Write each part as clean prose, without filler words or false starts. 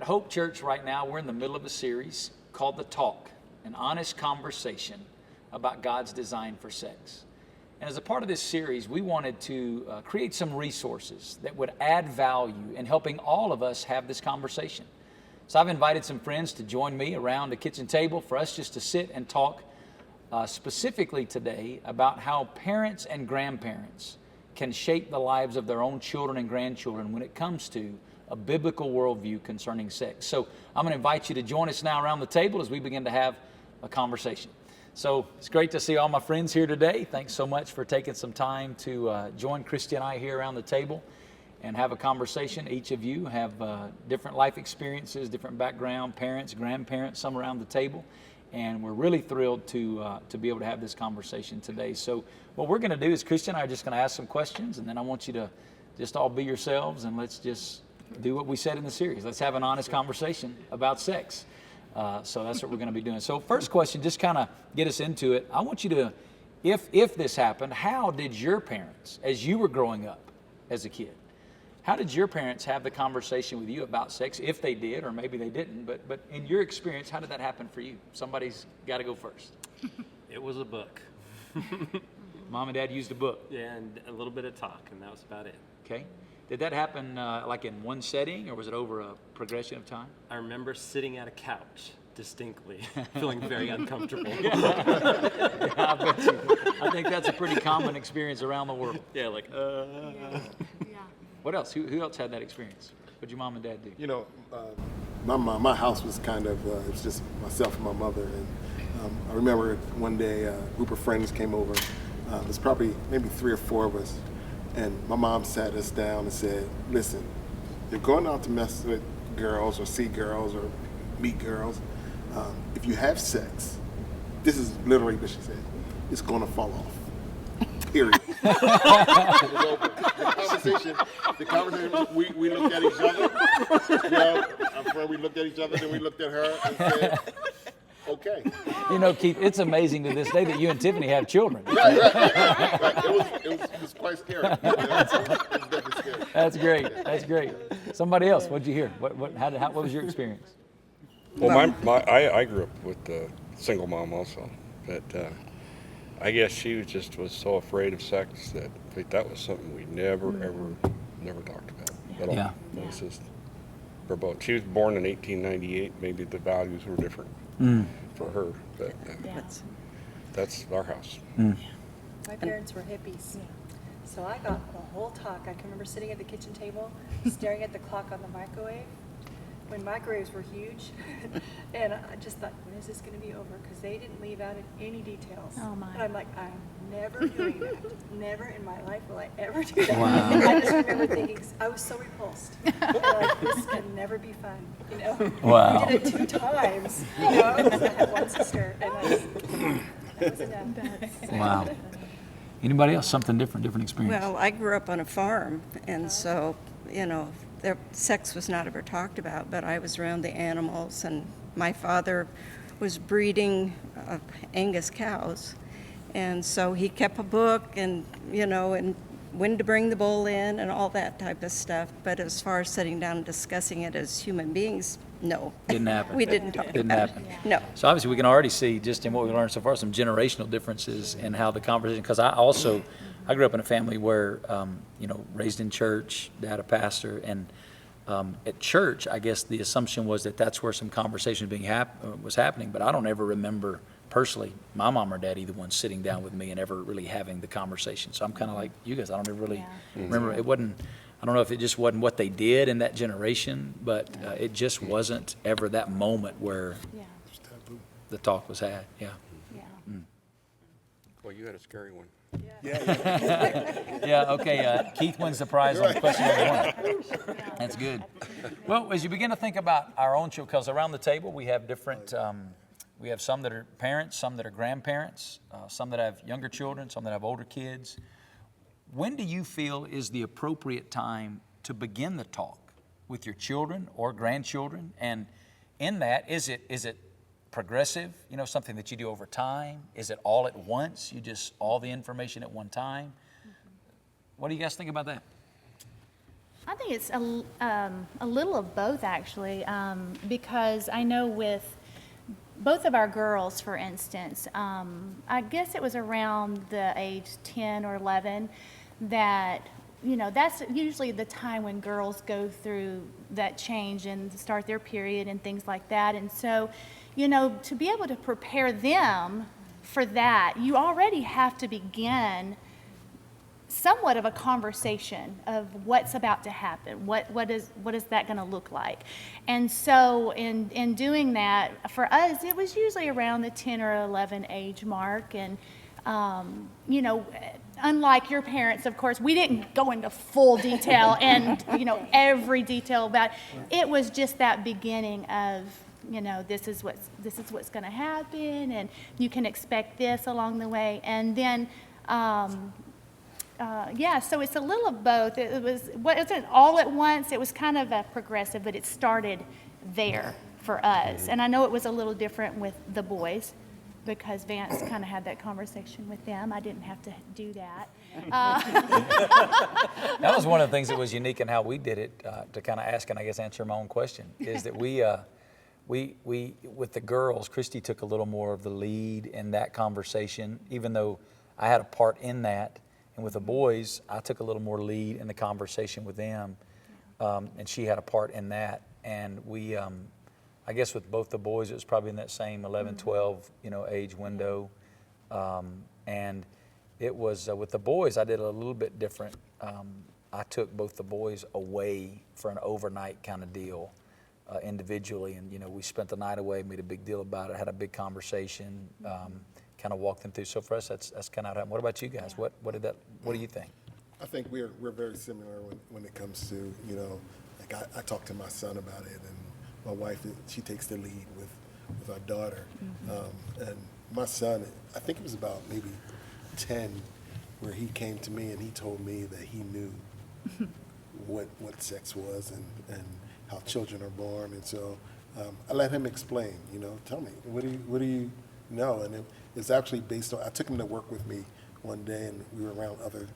At Hope Church right now, we're in the middle of a series called The Talk, an honest conversation about God's design for sex. And as a part of this series, we wanted to create some resources that would add value in helping all of us have this conversation. So I've invited some friends to join me around the kitchen table for us just to sit and talk specifically today about how parents and grandparents can shape the lives of their own children and grandchildren when it comes to a biblical worldview concerning sex. So I'm going to invite you to join us now around the table as we begin to have a conversation. So it's great to see all my friends here today. Thanks so much for taking some time to join Christy and I here around the table and have a conversation. Each of you have different life experiences, different background, parents, grandparents, some around the table. And we're really thrilled to be able to have this conversation today. So what we're going to do is Christy and I are just going to ask some questions, and then I want you to just all be yourselves, and let's just do what we said in the series. Let's have an honest conversation about sex. So that's what we're going to be doing. So first question, just kind of get us into it. I want you to, if this happened, how did your parents, as you were growing up as a kid, how did your parents have the conversation with you about sex, if they did, or maybe they didn't, but in your experience, how did that happen for you? Somebody's got to go first. It was a book. Mom and Dad used a book. Yeah, and a little bit of talk, and that was about it. Okay. Did that happen like in one setting, or was it over a progression of time? I remember sitting at a couch distinctly, feeling very uncomfortable. Yeah, I bet you. I think that's a pretty common experience around the world. Yeah, like, Yeah. What else? Who else had that experience? What did your mom and dad do? You know, my house was kind of, it was just myself and my mother. And I remember one day a group of friends came over. There's probably maybe 3 or 4 of us. And my mom sat us down and said, listen, you're going out to mess with girls or see girls or meet girls. If you have sex, this is literally what she said, it's going to fall off. Period. It was over. The conversation, we looked at each other. You know, I'm afraid we looked at each other, then we looked at her and said, okay. You know, Keith, it's amazing to this day that you and Tiffany have children. Right. It was quite scary. You know, it was definitely scary. That's great. That's great. Somebody else, what'd you hear? What was your experience? Well, I grew up with a single mom also, but I guess she was so afraid of sex that that was something we never talked about at all. Yeah. It was just for both. She was born in 1898. Maybe the values were different for her, but that's our house. My parents were hippies. So I got the whole talk. I can remember sitting at the kitchen table, staring at the clock on the microwave, when microwaves were huge. And I just thought, when is this going to be over? Because they didn't leave out any details. Oh, my. And I'm like, I'm never doing that. Never in my life will I ever do that. Wow. I just remember thinking, I was so repulsed. And like, this can never be fun. You know? Wow. We did it 2 times. You know, because I had one sister. And that was enough. Wow. Anybody else? Something different experience? Well, I grew up on a farm, and so, you know, sex was not ever talked about, but I was around the animals, and my father was breeding Angus cows, and so he kept a book and, you know, and when to bring the bull in and all that type of stuff. But as far as sitting down and discussing it as human beings, no. Didn't happen. We didn't talk Didn't about happen. it. No. So obviously we can already see just in what we learned so far some generational differences in how the conversation, because I grew up in a family where, raised in church, dad a pastor, and at church, I guess the assumption was that that's where some conversation was happening, but I don't ever remember personally my mom or dad, either one, sitting down with me and ever really having the conversation. So I'm kind of like you guys. I don't ever really remember. It wasn't. I don't know if it just wasn't what they did in that generation, but it just wasn't ever that moment where the talk was had. Yeah. Well, you had a scary one. Yeah, okay. Keith wins the prize on question number 1. That's good. Well, as you begin to think about our own children, because around the table we have different, we have some that are parents, some that are grandparents, some that have younger children, some that have older kids. When do you feel is the appropriate time to begin the talk with your children or grandchildren? And in that, is it progressive, something that you do over time? Is it all at once? You just all the information at one time? What do you guys think about that? I think it's a little of both, actually, because I know with both of our girls, for instance, I guess it was around the age 10 or 11 that, you know, that's usually the time when girls go through that change and start their period and things like that. And so, you know, to be able to prepare them for that, you already have to begin somewhat of a conversation of what's about to happen. What is that going to look like? And so in doing that, for us, it was usually around the 10 or 11 age mark. And, you know, unlike your parents, of course, we didn't go into full detail and, you know, every detail about it. It was just that beginning of, you know, this is what's going to happen, and you can expect this along the way. And then, yeah, so it's a little of both. It wasn't all at once. It was kind of a progressive, but it started there for us. And I know it was a little different with the boys because Vance kind of had that conversation with them. I didn't have to do that. That was one of the things that was unique in how we did it, to kind of ask and I guess answer my own question, is that we with the girls, Christy took a little more of the lead in that conversation, even though I had a part in that. And with the boys, I took a little more lead in the conversation with them, and she had a part in that. And we, I guess with both the boys, it was probably in that same 11, 12, you know, age window. And it was, with the boys, I did a little bit different. I took both the boys away for an overnight kind of deal, individually. And, you know, we spent the night away, made a big deal about it, had a big conversation, kind of walk them through. So for us, that's kind of how it happened. What about you guys? What do you think? I think we're very similar when it comes to, you know, like I talk to my son about it, and my wife, she takes the lead with our daughter. And my son, I think it was about maybe 10, where he came to me and he told me that he knew what sex was and how children are born. And so I let him explain, you know, tell me, what do you know? And it's actually based on, I took him to work with me one day, and we were around other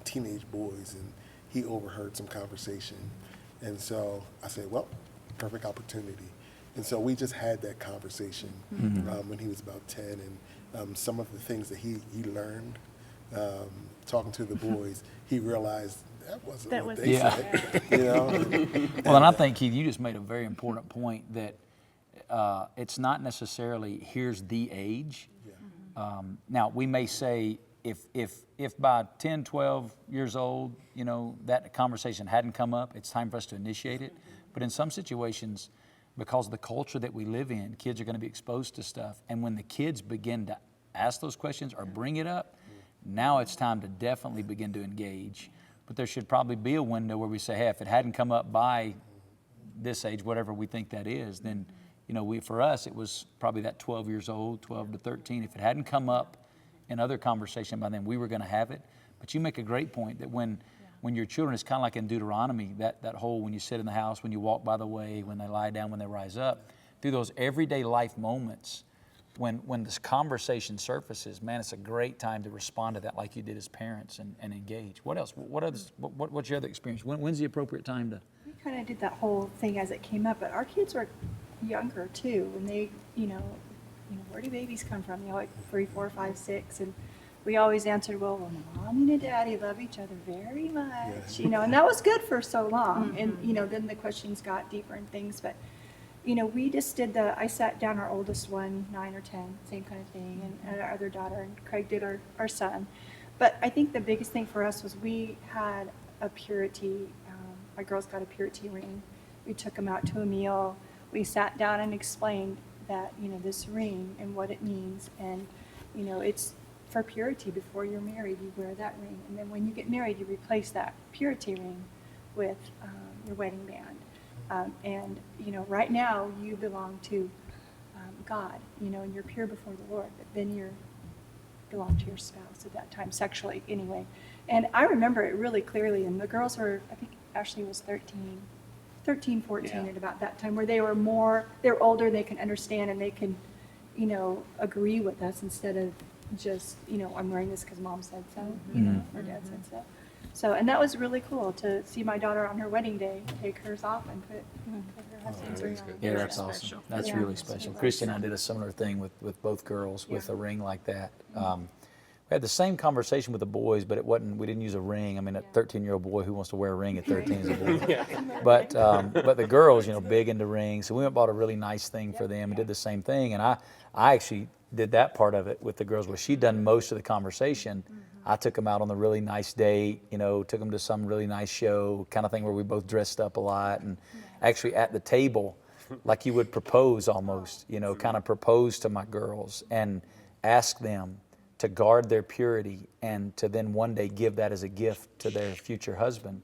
teenage boys, and he overheard some conversation. And so I said, well, perfect opportunity. And so we just had that conversation when he was about 10, and some of the things that he learned talking to the boys, he realized that wasn't what they said, you know? Well, and I think, Keith, you just made a very important point that it's not necessarily here's the age. Now, we may say if by 10, 12 years old, you know, that conversation hadn't come up, it's time for us to initiate it. But in some situations, because of the culture that we live in, kids are going to be exposed to stuff. And when the kids begin to ask those questions or bring it up, now it's time to definitely begin to engage. But there should probably be a window where we say, hey, if it hadn't come up by this age, whatever we think that is, then, you know, for us, it was probably that 12 years old, 12 to 13. If it hadn't come up in other conversation by then, we were going to have it. But you make a great point that when your children, it's kind of like in Deuteronomy, that whole when you sit in the house, when you walk by the way, when they lie down, when they rise up, through those everyday life moments, when this conversation surfaces, man, it's a great time to respond to that like you did as parents and engage. What else? What's your other experience? When's the appropriate time to? We kind of did that whole thing as it came up, but our kids were younger too, and they, you know, where do babies come from? You know, like 3, 4, 5, 6, and we always answered, well, mommy and daddy love each other very much, you know, and that was good for so long. And, you know, then the questions got deeper and things, but, you know, we just did I sat down our oldest one, 9 or 10, same kind of thing, and our other daughter, and Craig did our son. But I think the biggest thing for us was we had a purity, my girls got a purity ring. We took them out to a meal. We sat down and explained that, you know, this ring and what it means, and, you know, it's for purity. Before you're married, you wear that ring, and then when you get married, you replace that purity ring with your wedding band. And, you know, right now you belong to God, you know, and you're pure before the Lord, but then you belong to your spouse at that time, sexually anyway. And I remember it really clearly, and the girls were, I think Ashley was 13, 14 at about that time, where they're older, they can understand, and they can, you know, agree with us instead of just, you know, I'm wearing this because mom said so, you know, or dad said so. So, and that was really cool to see my daughter on her wedding day take hers off and put her husband's ring on. Yeah, that's awesome. That's Yeah. really special. Christy and I did a similar thing with both girls with a ring like that. We had the same conversation with the boys, but we didn't use a ring. I mean, a 13-year-old boy who wants to wear a ring at 13 is a boy. But the girls, big into rings. So we went and bought a really nice thing for them and did the same thing. And I actually did that part of it with the girls where she'd done most of the conversation. I took them out on the really nice date, took them to some really nice show, kind of thing where we both dressed up a lot. And actually at the table, like you would propose almost, kind of propose to my girls and ask them to guard their purity and to then one day give that as a gift to their future husband,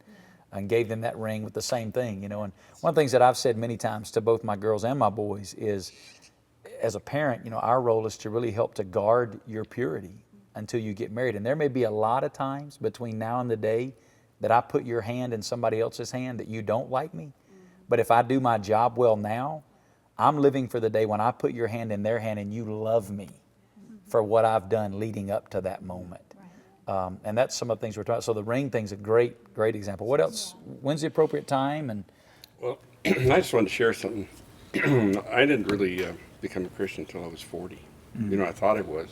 and gave them that ring with the same thing, And one of the things that I've said many times to both my girls and my boys is, as a parent, our role is to really help to guard your purity until you get married. And there may be a lot of times between now and the day that I put your hand in somebody else's hand that you don't like me. But if I do my job well now, I'm living for the day when I put your hand in their hand and you love me for what I've done leading up to that moment. And that's some of the things we're talking about. So the ring thing's a great example. What else? When's the appropriate time? And Well, I just wanted to share something. I didn't really become a Christian until I was 40. I thought I was.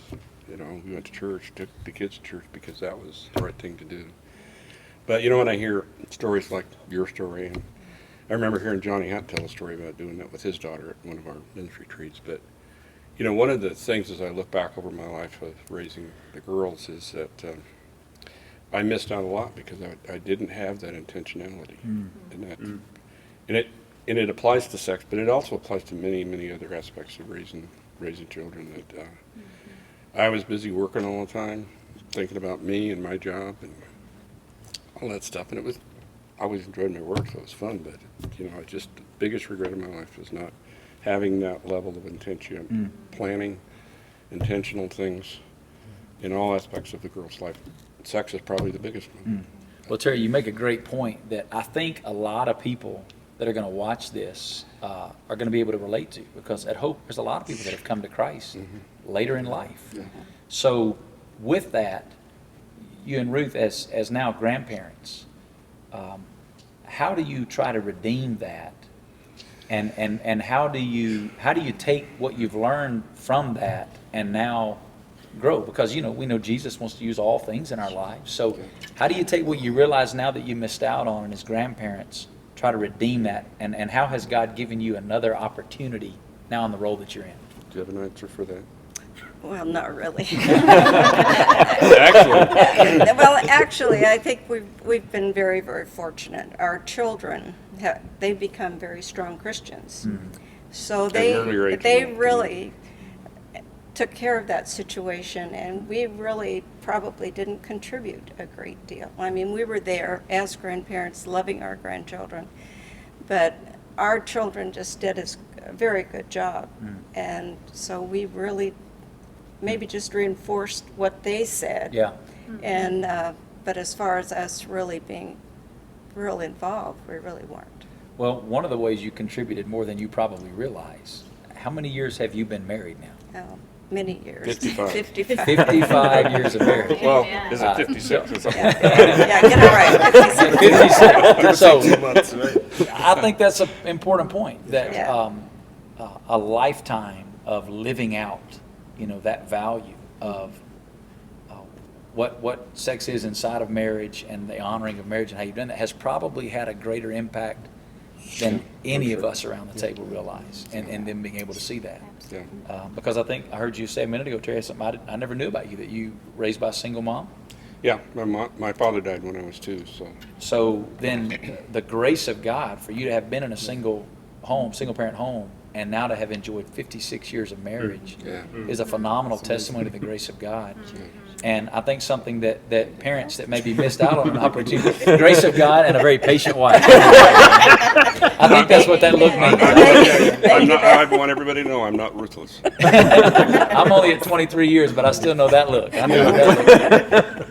We went to church, took the kids to church because that was the right thing to do. But when I hear stories like your story, and I remember hearing Johnny Hunt tell a story about doing that with his daughter at one of our ministry retreats. But one of the things as I look back over my life of raising the girls is that I missed out a lot because I didn't have that intentionality. And it applies to sex, but it also applies to many other aspects of raising children. That I was busy working all the time, thinking about me and my job and all that stuff. And I always enjoyed my work, so it was fun. But the biggest regret of my life was not having that level of intention, planning, intentional things in all aspects of the girl's life. Sex is probably the biggest one. Well, Terry, you make a great point that I think a lot of people that are going to watch this are going to be able to relate to, because at Hope there's a lot of people that have come to Christ later in life. So with that, you and Ruth as now grandparents, how do you try to redeem that? And how do you take what you've learned from that and now grow? Because we know Jesus wants to use all things in our lives. So how do you take what you realize now that you missed out on, and as grandparents try to redeem that? And how has God given you another opportunity now in the role that you're in? Do you have an answer for that? Well, not really. Actually. Actually, I think we've been very, very fortunate. Our children, they've become very strong Christians. So they really took care of that situation, and we really probably didn't contribute a great deal. I mean, we were there as grandparents, loving our grandchildren, but our children just did a very good job. And so we really maybe just reinforced what they said. Yeah. And but as far as us really being real involved, we really weren't. Well, one of the ways you contributed more than you probably realize. How many years have you been married now? Many years. 55. 55. 55 years of marriage. Well, is it 56 or something? Yeah, get it right. 56. So Two months, right? I think that's an important point, that Yeah. a lifetime of living out, that value of what sex is inside of marriage and the honoring of marriage and how you've done that has probably had a greater impact than any of us around the table realize, and them being able to see that. Yeah. Because I think I heard you say a minute ago, Terry, something I never knew about you, that you raised by a single mom. Yeah, my father died when I was 2, so. So then the grace of God for you to have been in a single parent home, and now to have enjoyed 56 years of marriage is a phenomenal testimony to the grace of God. And I think something that parents that maybe missed out on an opportunity, grace of God and a very patient wife. I think that's what that look means. I want everybody to know I'm not ruthless. I'm only at 23 years, but I still know that look. I know what that look.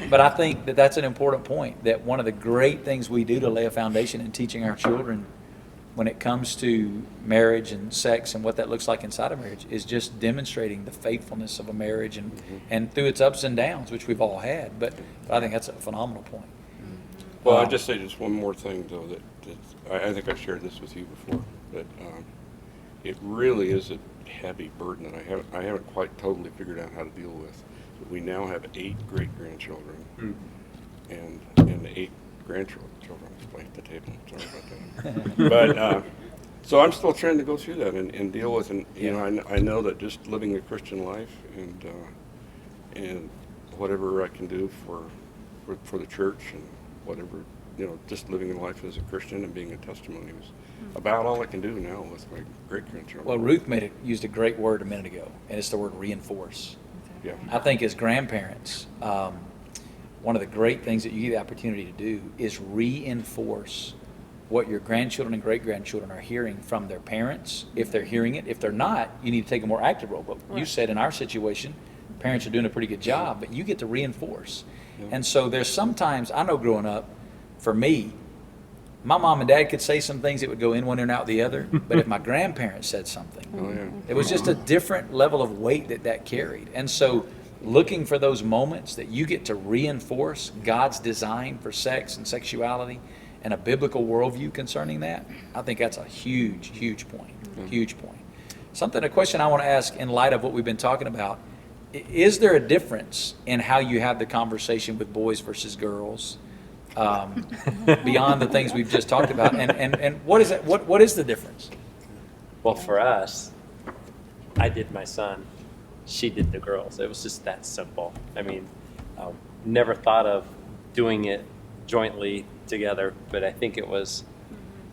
But I think that's an important point, that one of the great things we do to lay a foundation in teaching our children when it comes to marriage and sex and what that looks like inside of marriage is just demonstrating the faithfulness of a marriage and through its ups and downs, which we've all had. But I think that's a phenomenal point. Well, I'll just say just one more thing, though, that I think I shared this with you before, that it really is a heavy burden that I haven't quite totally figured out how to deal with. But we now have 8 great-grandchildren and 8 grandchildren. Play at the table. Sorry about that. But so I'm still trying to go through that and deal with, and you know, I know that just living a Christian life and whatever I can do for the church and whatever, you know, just living a life as a Christian and being a testimony is about all I can do now with my great grandchildren. Well, Ruth used a great word a minute ago, and it's the word reinforce. Yeah. I think as grandparents, one of the great things that you get the opportunity to do is reinforce what your grandchildren and great-grandchildren are hearing from their parents, if they're hearing it. If they're not, you need to take a more active role. But you said in our situation, parents are doing a pretty good job, but you get to reinforce. And so there's sometimes, I know growing up, for me, my mom and dad could say some things that would go in one ear and out the other, but if my grandparents said something, Oh, yeah. it was just a different level of weight that carried. And so looking for those moments that you get to reinforce God's design for sex and sexuality and a biblical worldview concerning that, I think that's a huge, huge point. Huge point. A question I want to ask in light of what we've been talking about, is there a difference in how you have the conversation with boys versus girls? Beyond the things we've just talked about, and what is it? What is the difference? Well, for us, I did my son, she did the girls. It was just that simple. I mean, never thought of doing it jointly together, but I think it was.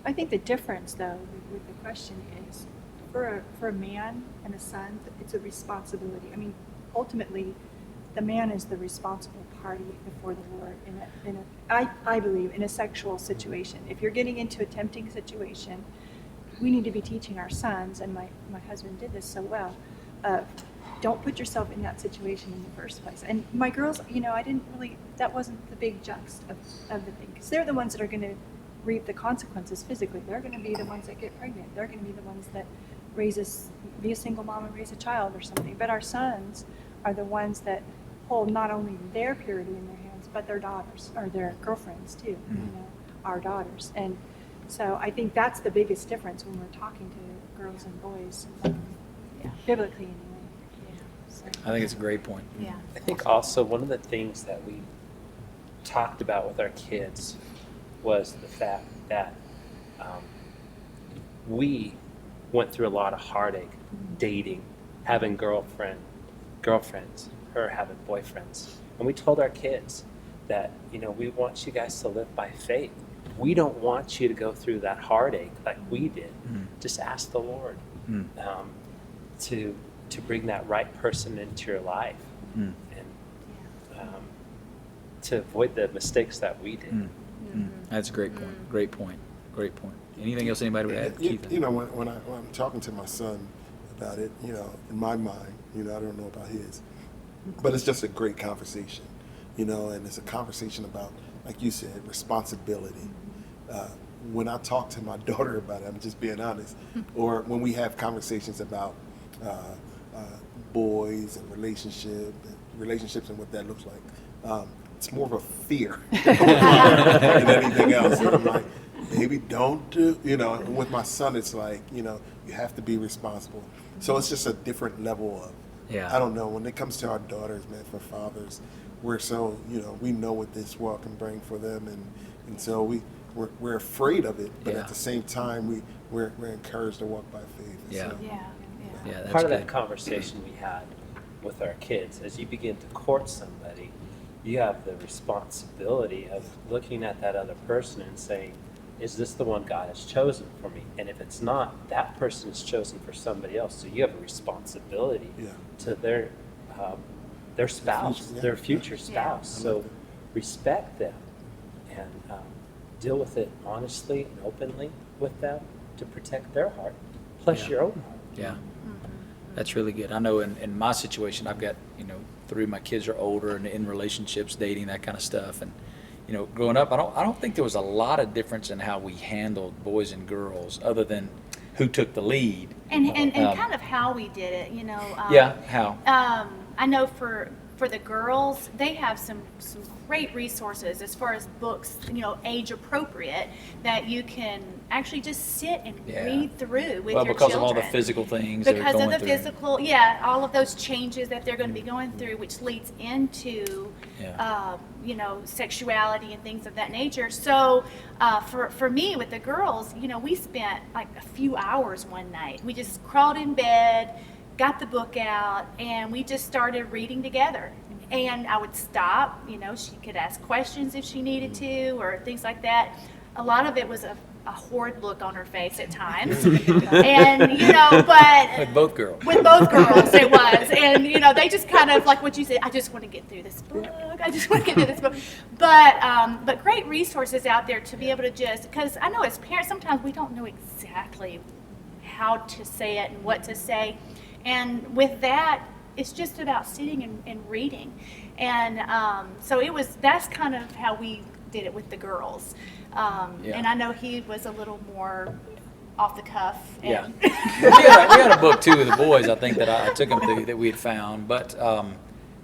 I think the difference, though, with the question is, for a man and a son, it's a responsibility. I mean, ultimately, the man is the responsible party before the Lord I believe, in a sexual situation. If you're getting into a tempting situation, we need to be teaching our sons, and my husband did this so well, don't put yourself in that situation in the first place. And my girls, you know, that wasn't the big juxt of the thing, because they're the ones that are going to reap the consequences physically. They're going to be the ones that get pregnant. They're going to be the ones that be a single mom and raise a child or something. But our sons are the ones that hold not only their purity in their hands, but their daughters, or their girlfriends too, you know, our daughters. And so I think that's the biggest difference when we're talking to girls and boys, biblically anyway. So. I think it's a great point. Yeah. I think also one of the things that we talked about with our kids was the fact that we went through a lot of heartache dating, having girlfriends, her having boyfriends. And we told our kids that, you know, we want you guys to live by faith. We don't want you to go through that heartache like we did. Just ask the Lord to bring that right person into your life and to avoid the mistakes that we did. That's a great point. Great point. Great point. Anything else anybody would add? Keith? You know, when I'm talking to my son about it, you know, in my mind, you know, I don't know about his, but it's just a great conversation, you know, and it's a conversation about, like you said, responsibility. When I talk to my daughter about it, I'm just being honest, or when we have conversations about boys and relationships and what that looks like, it's more of a fear than anything else. And I'm like, maybe don't do, you know, and with my son, it's like, you know, you have to be responsible. So it's just a different level of, I don't know, when it comes to our daughters, man, for fathers, we're so, you know, we know what this world can bring for them, and so we're afraid of it, but at the same time, we're encouraged to walk by faith. And so, That's Part of good. that conversation we had with our kids, as you begin to court somebody, you have the responsibility of looking at that other person and saying, is this the one God has chosen for me? And if it's not, that person is chosen for somebody else. So you have a responsibility to their spouse, their future spouse. So respect them and deal with it honestly and openly with them to protect their heart, plus your own heart. Yeah. That's really good. I know in my situation, I've got, you know, 3 of my kids are older and in relationships, dating, that kind of stuff. And, growing up, I don't think there was a lot of difference in how we handled boys and girls, other than who took the lead. And kind of how we did it, Yeah, how? I know for the girls, they have some great resources as far as books, age appropriate, that you can actually just sit and Yeah. read through with Well, your because children. of all the physical things they're Because going of the through. physical, all of those changes that they're going to be going through, which leads into, sexuality and things of that nature. So, for me with the girls, we spent like a few hours one night. We just crawled in bed, got the book out, and we just started reading together. And I would stop, she could ask questions if she needed to, or things like that. A lot of it was a horrid look on her face at times. And, but With both girls. with both girls it was. And, they just kind of, like what you said, I just want to get through this book. I just want to get through this book. But great resources out there to be able to because I know as parents, sometimes we don't know exactly how to say it and what to say. And with that, it's just about sitting and reading. And so that's kind of how we did it with the girls. And I know he was a little more off the cuff. Yeah. And we had a book too with the boys, I think, that I took them through that we had found. But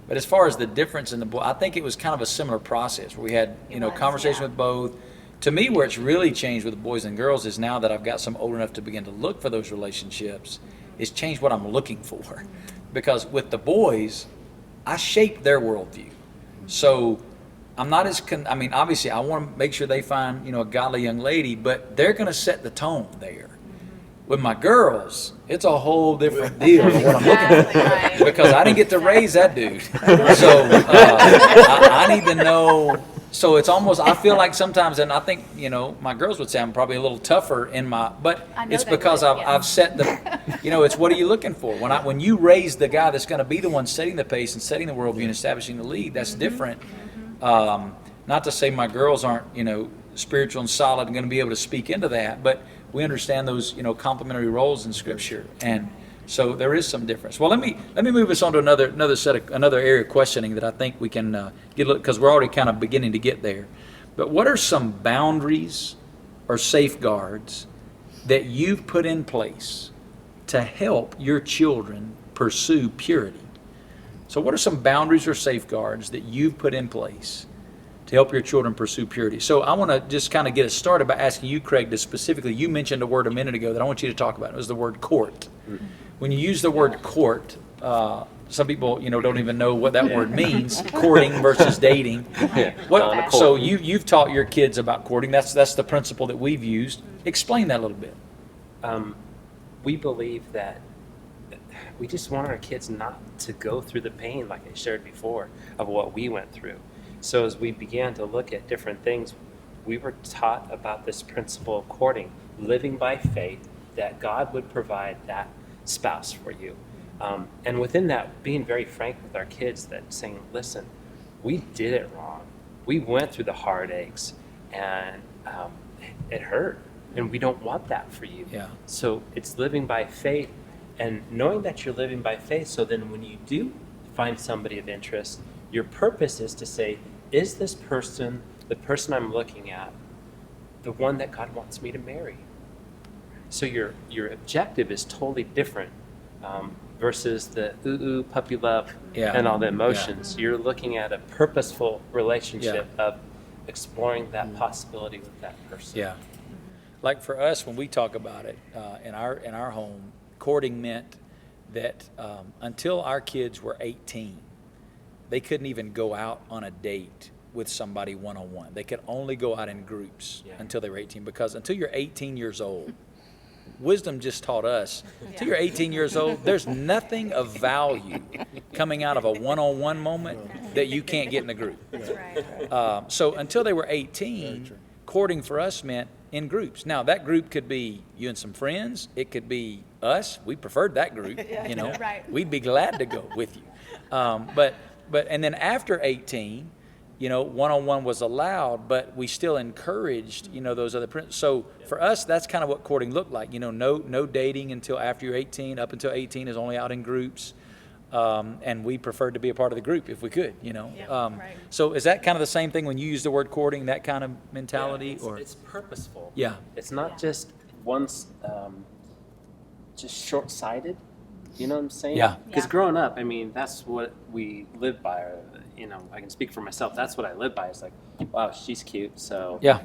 as far as the difference in the boy, I think it was kind of a similar process where we had, conversation with both. To me, where it's really changed with the boys and girls is now that I've got some old enough to begin to look for those relationships, it's changed what I'm looking for. Because with the boys, I shaped their worldview. So I'm not as, obviously I want to make sure they find, a godly young lady, but they're going to set the tone there. With my girls, it's a whole different deal of what I'm looking for. Exactly right. Because I didn't get to raise that dude. So I need to know. So it's almost, I feel like sometimes, and I think, my girls would say I'm probably a little tougher but I know it's they because would, yeah. I've set the, it's what are you looking for? When you raise the guy that's going to be the one setting the pace and setting the worldview and establishing the lead, that's different. Not to say my girls aren't, spiritual and solid and going to be able to speak into that, but we understand those, complementary roles in Scripture. And so there is some difference. Well, let me move us on to another area of questioning that I think we can get, because we're already kind of beginning to get there. But what are some boundaries or safeguards that you've put in place to help your children pursue purity? So what are some boundaries or safeguards that you've put in place to help your children pursue purity? So I want to just kind of get us started by asking you, Craig, to specifically, you mentioned a word a minute ago that I want you to talk about. It was the word court. When you use the word court, some people, don't even know what that word means. Courting versus dating. So you've taught your kids about courting. That's the principle that we've used. Explain that a little bit. We believe that we just want our kids not to go through the pain, like I shared before, of what we went through. So as we began to look at different things, we were taught about this principle of courting, living by faith, that God would provide that spouse for you. And within that, being very frank with our kids, that saying, listen, we did it wrong. We went through the heartaches, and it hurt, and we don't want that for you. Yeah. So it's living by faith, and knowing that you're living by faith, so then when you do find somebody of interest, your purpose is to say, is this person, the person I'm looking at, the one that God wants me to marry? So your objective is totally different versus the ooh puppy love and all the emotions. You're looking at a purposeful relationship of exploring that possibility with that person. Yeah. Like for us, when we talk about it in our home, courting meant that until our kids were 18, they couldn't even go out on a date with somebody one-on-one. They could only go out in groups until they were 18, because until you're 18 years old, wisdom just taught us, until you're 18 years old, there's nothing of value coming out of a one-on-one moment that you can't get in a group. That's right. So until they were 18, courting for us meant in groups. Now, that group could be you and some friends. It could be us. We preferred that group, Right. We'd be glad to go with you. But and then after 18, one-on-one was allowed, but we still encouraged, those other principles. So for us, that's kind of what courting looked like. No dating until after you're 18. Up until 18 is only out in groups. and we preferred to be a part of the group if we could, you know. Yeah, right. So is that kind of the same thing when you use the word courting, that kind of mentality? Yeah, or it's purposeful. Yeah. It's not just once, just short-sighted. You know what I'm saying? Yeah. Because Yeah. growing up, I mean, that's what we lived by. Or, you know, I can speak for myself. That's what I live by. It's like, wow, she's cute, so Yeah.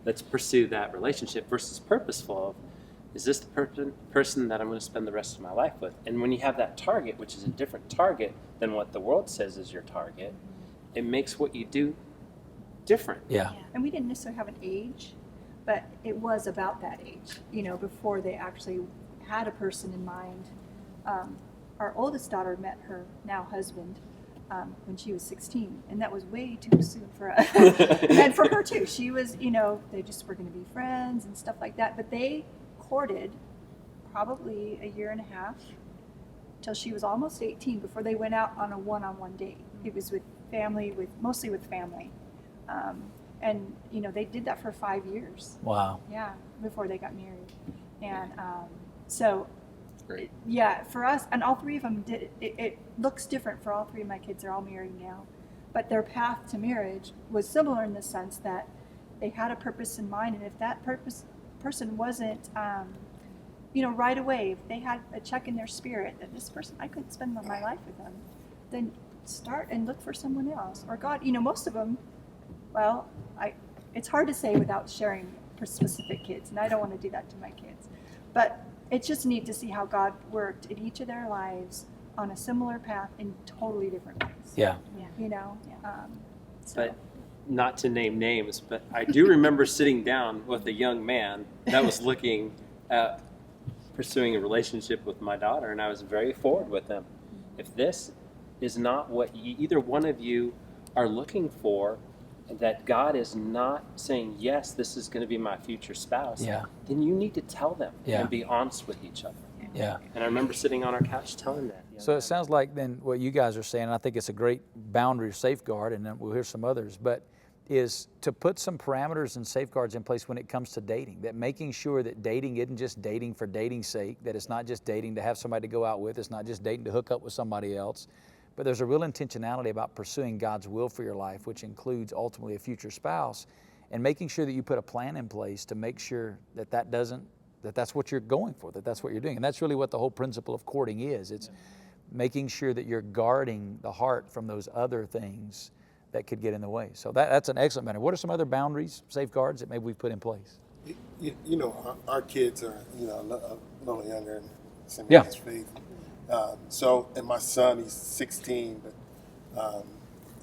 let's pursue that relationship. Versus purposeful. Is this the person that I'm going to spend the rest of my life with? And when you have that target, which is a different target than what the world says is your target, it makes what you do different. Yeah. And we didn't necessarily have an age, but it was about that age, you know, before they actually had a person in mind. Our oldest daughter met her now husband when she was 16, and that was way too soon for us. And for her too. She was, you know, they just were going to be friends and stuff like that. But they courted probably a year and a half till she was almost 18 before they went out on a one-on-one date. It was with family, mostly with family. And, you know, they did that for 5 years. Wow. Yeah, before they got married. And so, Great. yeah, for us, and all three of them did it. It looks different for all three of my kids. They're all married now. But their path to marriage was similar in the sense that they had a purpose in mind. And if that person wasn't, you know, right away, if they had a check in their spirit that this person, I couldn't spend my life with them, then start and look for someone else. Or God, you know, most of them, well, it's hard to say without sharing for specific kids, and I don't want to do that to my kids. But it's just neat to see how God worked in each of their lives on a similar path in totally different ways. Yeah. You know? So. But not to name names, but I do remember sitting down with a young man that was looking at pursuing a relationship with my daughter, and I was very forward with him. If this is not what either one of you are looking for, and that God is not saying, yes, this is going to be my future spouse, Yeah. then you need to tell them Yeah. and be honest with each other. Yeah. And I remember sitting on our couch telling that. So it sounds like then what you guys are saying, and I think it's a great boundary or safeguard, and then we'll hear some others, but is to put some parameters and safeguards in place when it comes to dating, that making sure that dating isn't just dating for dating's sake, that it's not just dating to have somebody to go out with, it's not just dating to hook up with somebody else, but there's a real intentionality about pursuing God's will for your life, which includes ultimately a future spouse, and making sure that you put a plan in place to make sure that that's what you're going for, that's what you're doing. And that's really what the whole principle of courting is. It's making sure that you're guarding the heart from those other things that could get in the way. So that's an excellent matter. What are some other boundaries, safeguards that maybe we've put in place? You know, our kids are, you know, a little younger and same Yeah. age faith. So, and my son, he's 16, but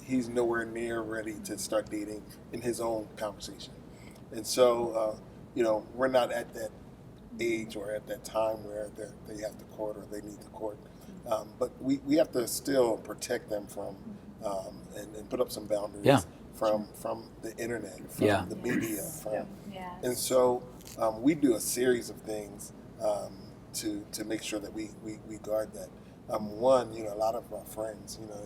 he's nowhere near ready to start dating in his own conversation. And so, you know, we're not at that age or at that time where they have to court or they need to court. But we have to still protect them from and put up some boundaries Yeah. from the internet, from Yeah. the media, from Yes. and so we do a series of things to make sure that we guard that. One, you know, a lot of our friends, you know,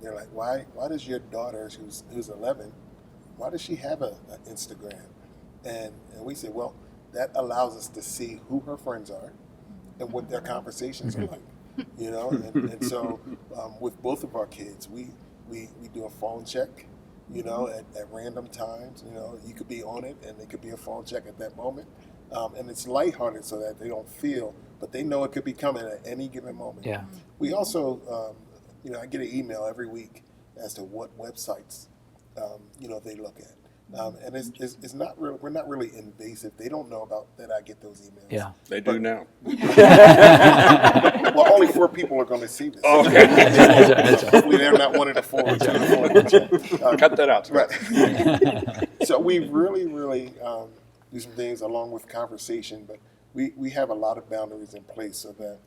they're like, why does your daughter, who's 11, why does she have an Instagram? And we say, well, that allows us to see who her friends are and what their conversations are like, you know. And so with both of our kids, we do a phone check, you know, at random times. You know, you could be on it, and it could be a phone check at that moment. And it's lighthearted so that they don't feel, but they know it could be coming at any given moment. Yeah. We also, you know, I get an email every week as to what websites, you know, they look at. And it's not real. We're not really invasive. They don't know about that. I get those emails. Yeah. They do now. Well, only 4 people are going to see this. Okay. Hopefully, they're not one of the 4 or 2 of the 4. Cut that out. Right. So we really do some things along with conversation, but we have a lot of boundaries in place so that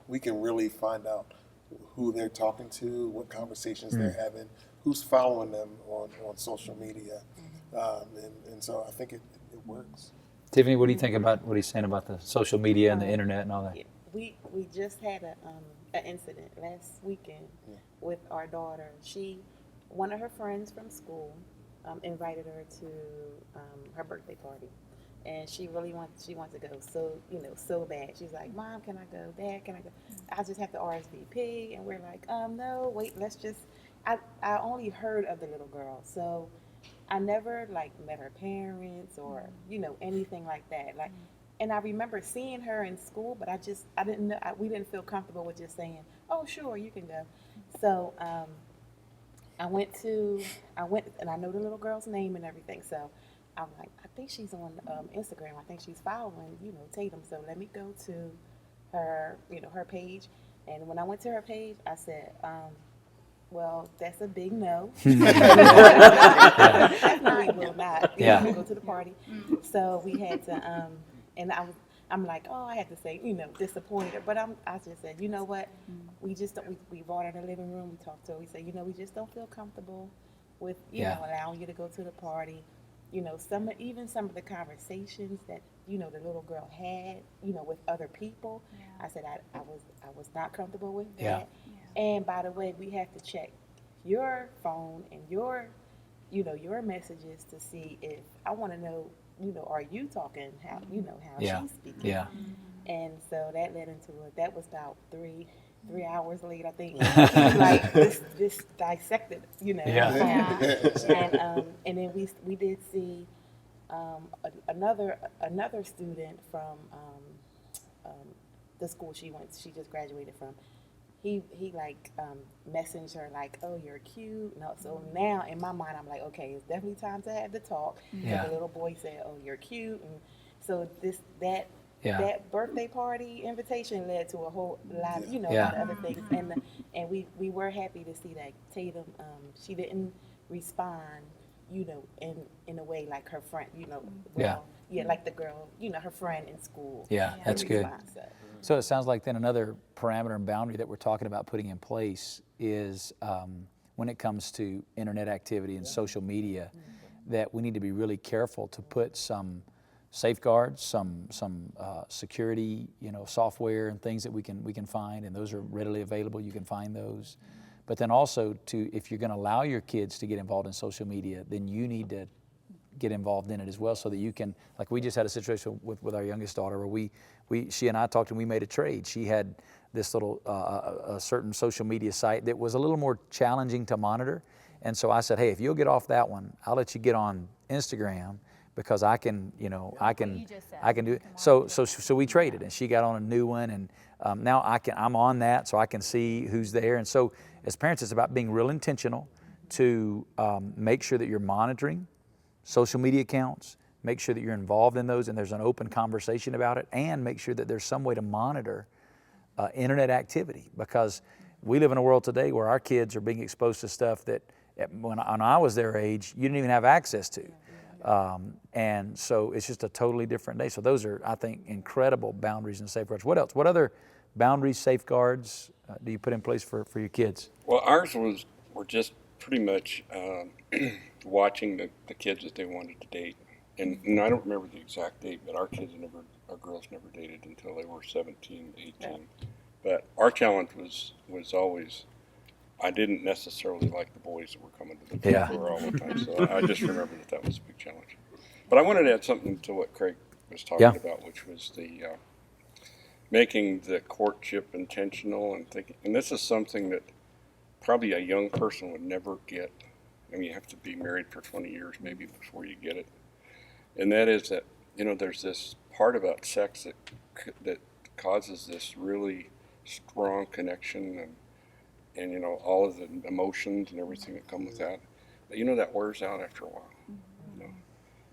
we can really find out who they're talking to, what conversations they're having, who's following them on social media. And so I think it works. Tiffany, what do you think about what he's saying about the social media and the internet and all that? We just had an incident last weekend with our daughter. One of her friends from school invited her to her birthday party, and she wants to go so, so bad. She's like, Mom, can I go? Dad, can I go? I just have to RSVP. And we're like, no, wait, let's just, I only heard of the little girl. So I never like met her parents or, anything like that. Like, and I remember seeing her in school, but I didn't know, we didn't feel comfortable with just saying, oh, sure, you can go. So, I went and I know the little girl's name and everything. So I'm like, I think she's on Instagram. I think she's following, Tatum. So let me go to her, her page. And when I went to her page, I said, well, that's a big no. Definitely will not go to the party. So we had to, and I'm like, oh, I had to say, disappointed her. But I just said, you know what? We brought her in the living room. We talked to her. We said, we just don't feel comfortable with, allowing you to go to the party. Some of the conversations that, the little girl had, with other people. Yeah. I said, I was not comfortable with that. Yeah. And by the way, we have to check your phone and your messages to see if I want to know, are you talking how, how Yeah. she's speaking? Yeah. And so that led into it. That was about 3 hours later, I think. Like this dissected, Yeah. And then we did see another student from the school she just graduated from. He messaged her like, oh, you're cute. No, so now in my mind I'm like, okay, it's definitely time to have the talk. Yeah. And the little boy said, oh, you're cute, and so that birthday party invitation led to a whole lot, a lot of other things, and we were happy to see that Tatum, she didn't respond, in a way like her friend, like the girl, her friend in school. Yeah, that's good. Response, so. So it sounds like then another parameter and boundary that we're talking about putting in place is when it comes to internet activity and social media, that we need to be really careful to put some safeguards, some security, software and things that we can find, and those are readily available. You can find those. But then also, if you're going to allow your kids to get involved in social media, then you need to get involved in it as well, so that you can, like we just had a situation with our youngest daughter where she and I talked and we made a trade. She had this little a certain social media site that was a little more challenging to monitor, and so I said, hey, if you'll get off that one, I'll let you get on Instagram, because I can do it. So we traded, and she got on a new one, and now I'm on that, so I can see who's there. And so as parents, it's about being real intentional to make sure that you're monitoring social media accounts, make sure that you're involved in those and there's an open conversation about it, and make sure that there's some way to monitor internet activity, because we live in a world today where our kids are being exposed to stuff that when I was their age, you didn't even have access to. And so it's just a totally different day. So those are, I think, incredible boundaries and safeguards. What else? What other boundaries, safeguards do you put in place for your kids? Well, ours were just pretty much watching the kids that they wanted to date. And I don't remember the exact date, but our girls never dated until they were 17, 18. Yeah. But our challenge was always, I didn't necessarily like the boys that were coming to the door all the time. So I just remember that was a big challenge. But I wanted to add something to what Craig was talking about, which was the making the courtship intentional and thinking. And this is something that probably a young person would never get. I mean, you have to be married for 20 years maybe before you get it. And that is that, there's this part about sex that causes this really strong connection and all of the emotions and everything that come with that. But that wears out after a while.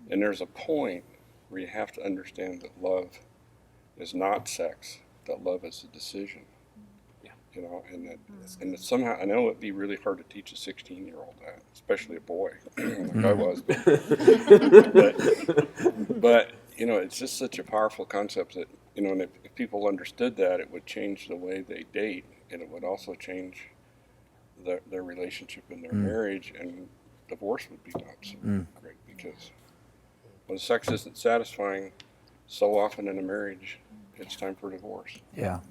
And there's a point where you have to understand that love is not sex, that love is a decision. And that somehow, I know it'd be really hard to teach a 16-year-old that, especially a boy, like I was. But it's just such a powerful concept that, and if people understood that, it would change the way they date, and it would also change their relationship and their marriage, and divorce would be not so great, because when sex isn't satisfying, so often in a marriage, it's time for divorce. Yeah,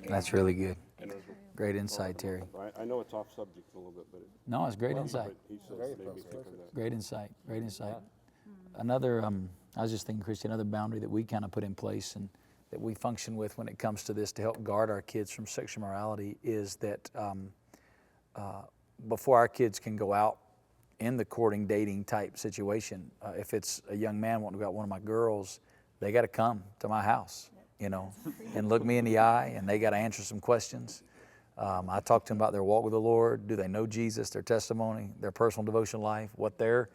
that's really good. And Great insight, Terry. I know it's off subject a little bit, but No, it's great insight. he said it made me think of that. Great insight. Great insight. Another, I was just thinking, Christy, another boundary that we kind of put in place and that we function with when it comes to this to help guard our kids from sexual morality is that before our kids can go out in the courting, dating type situation, if it's a young man wanting to go out with one of my girls, they got to come to my house, and look me in the eye, and they got to answer some questions. I talk to them about their walk with the Lord. Do they know Jesus, their testimony, their personal devotion life, what their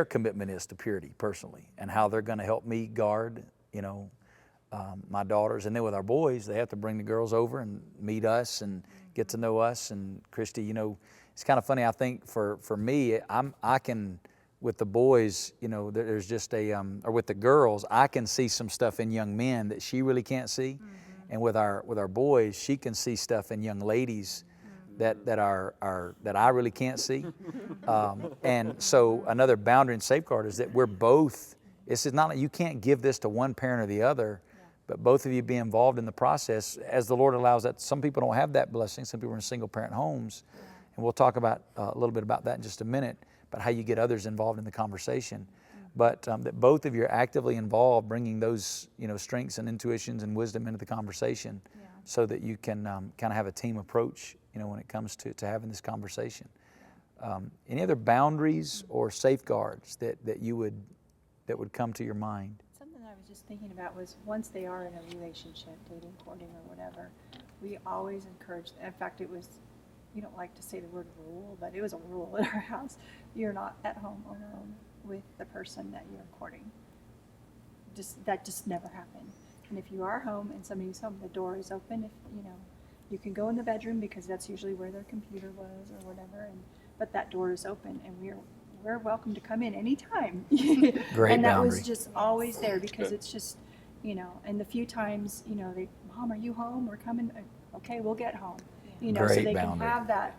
commitment is to purity personally, and how they're going to help me guard, my daughters. And then with our boys, they have to bring the girls over and meet us and get to know us. And Christy, it's kind of funny. I think for me, I can, with the boys, there's just or with the girls, I can see some stuff in young men that she really can't see. And with our boys, she can see stuff in young ladies that I really can't see. And so another boundary and safeguard is that we're both. This is not like you can't give this to one parent or the other, but both of you be involved in the process as the Lord allows that. Some people don't have that blessing. Some people are in single parent homes, and we'll talk about a little bit about that in just a minute. About how you get others involved in the conversation. But that both of you are actively involved, bringing those strengths and intuitions and wisdom into the conversation, so that you can kind of have a team approach when it comes to having this conversation. Any other boundaries or safeguards that would come to your mind? Something I was just thinking about was once they are in a relationship, dating, courting, or whatever, we always encourage. In fact, it was. You don't like to say the word rule, but it was a rule in our house. You're not at home alone with the person that you're courting. That just never happened. And if you are home and somebody's home, the door is open. If you can go in the bedroom because that's usually where their computer was or whatever. But that door is open, and we're welcome to come in anytime. Great and that boundary. was just always there because it's just and the few times Mom, are you home? We're coming. Okay, we'll get home. So Great they boundary. can have that,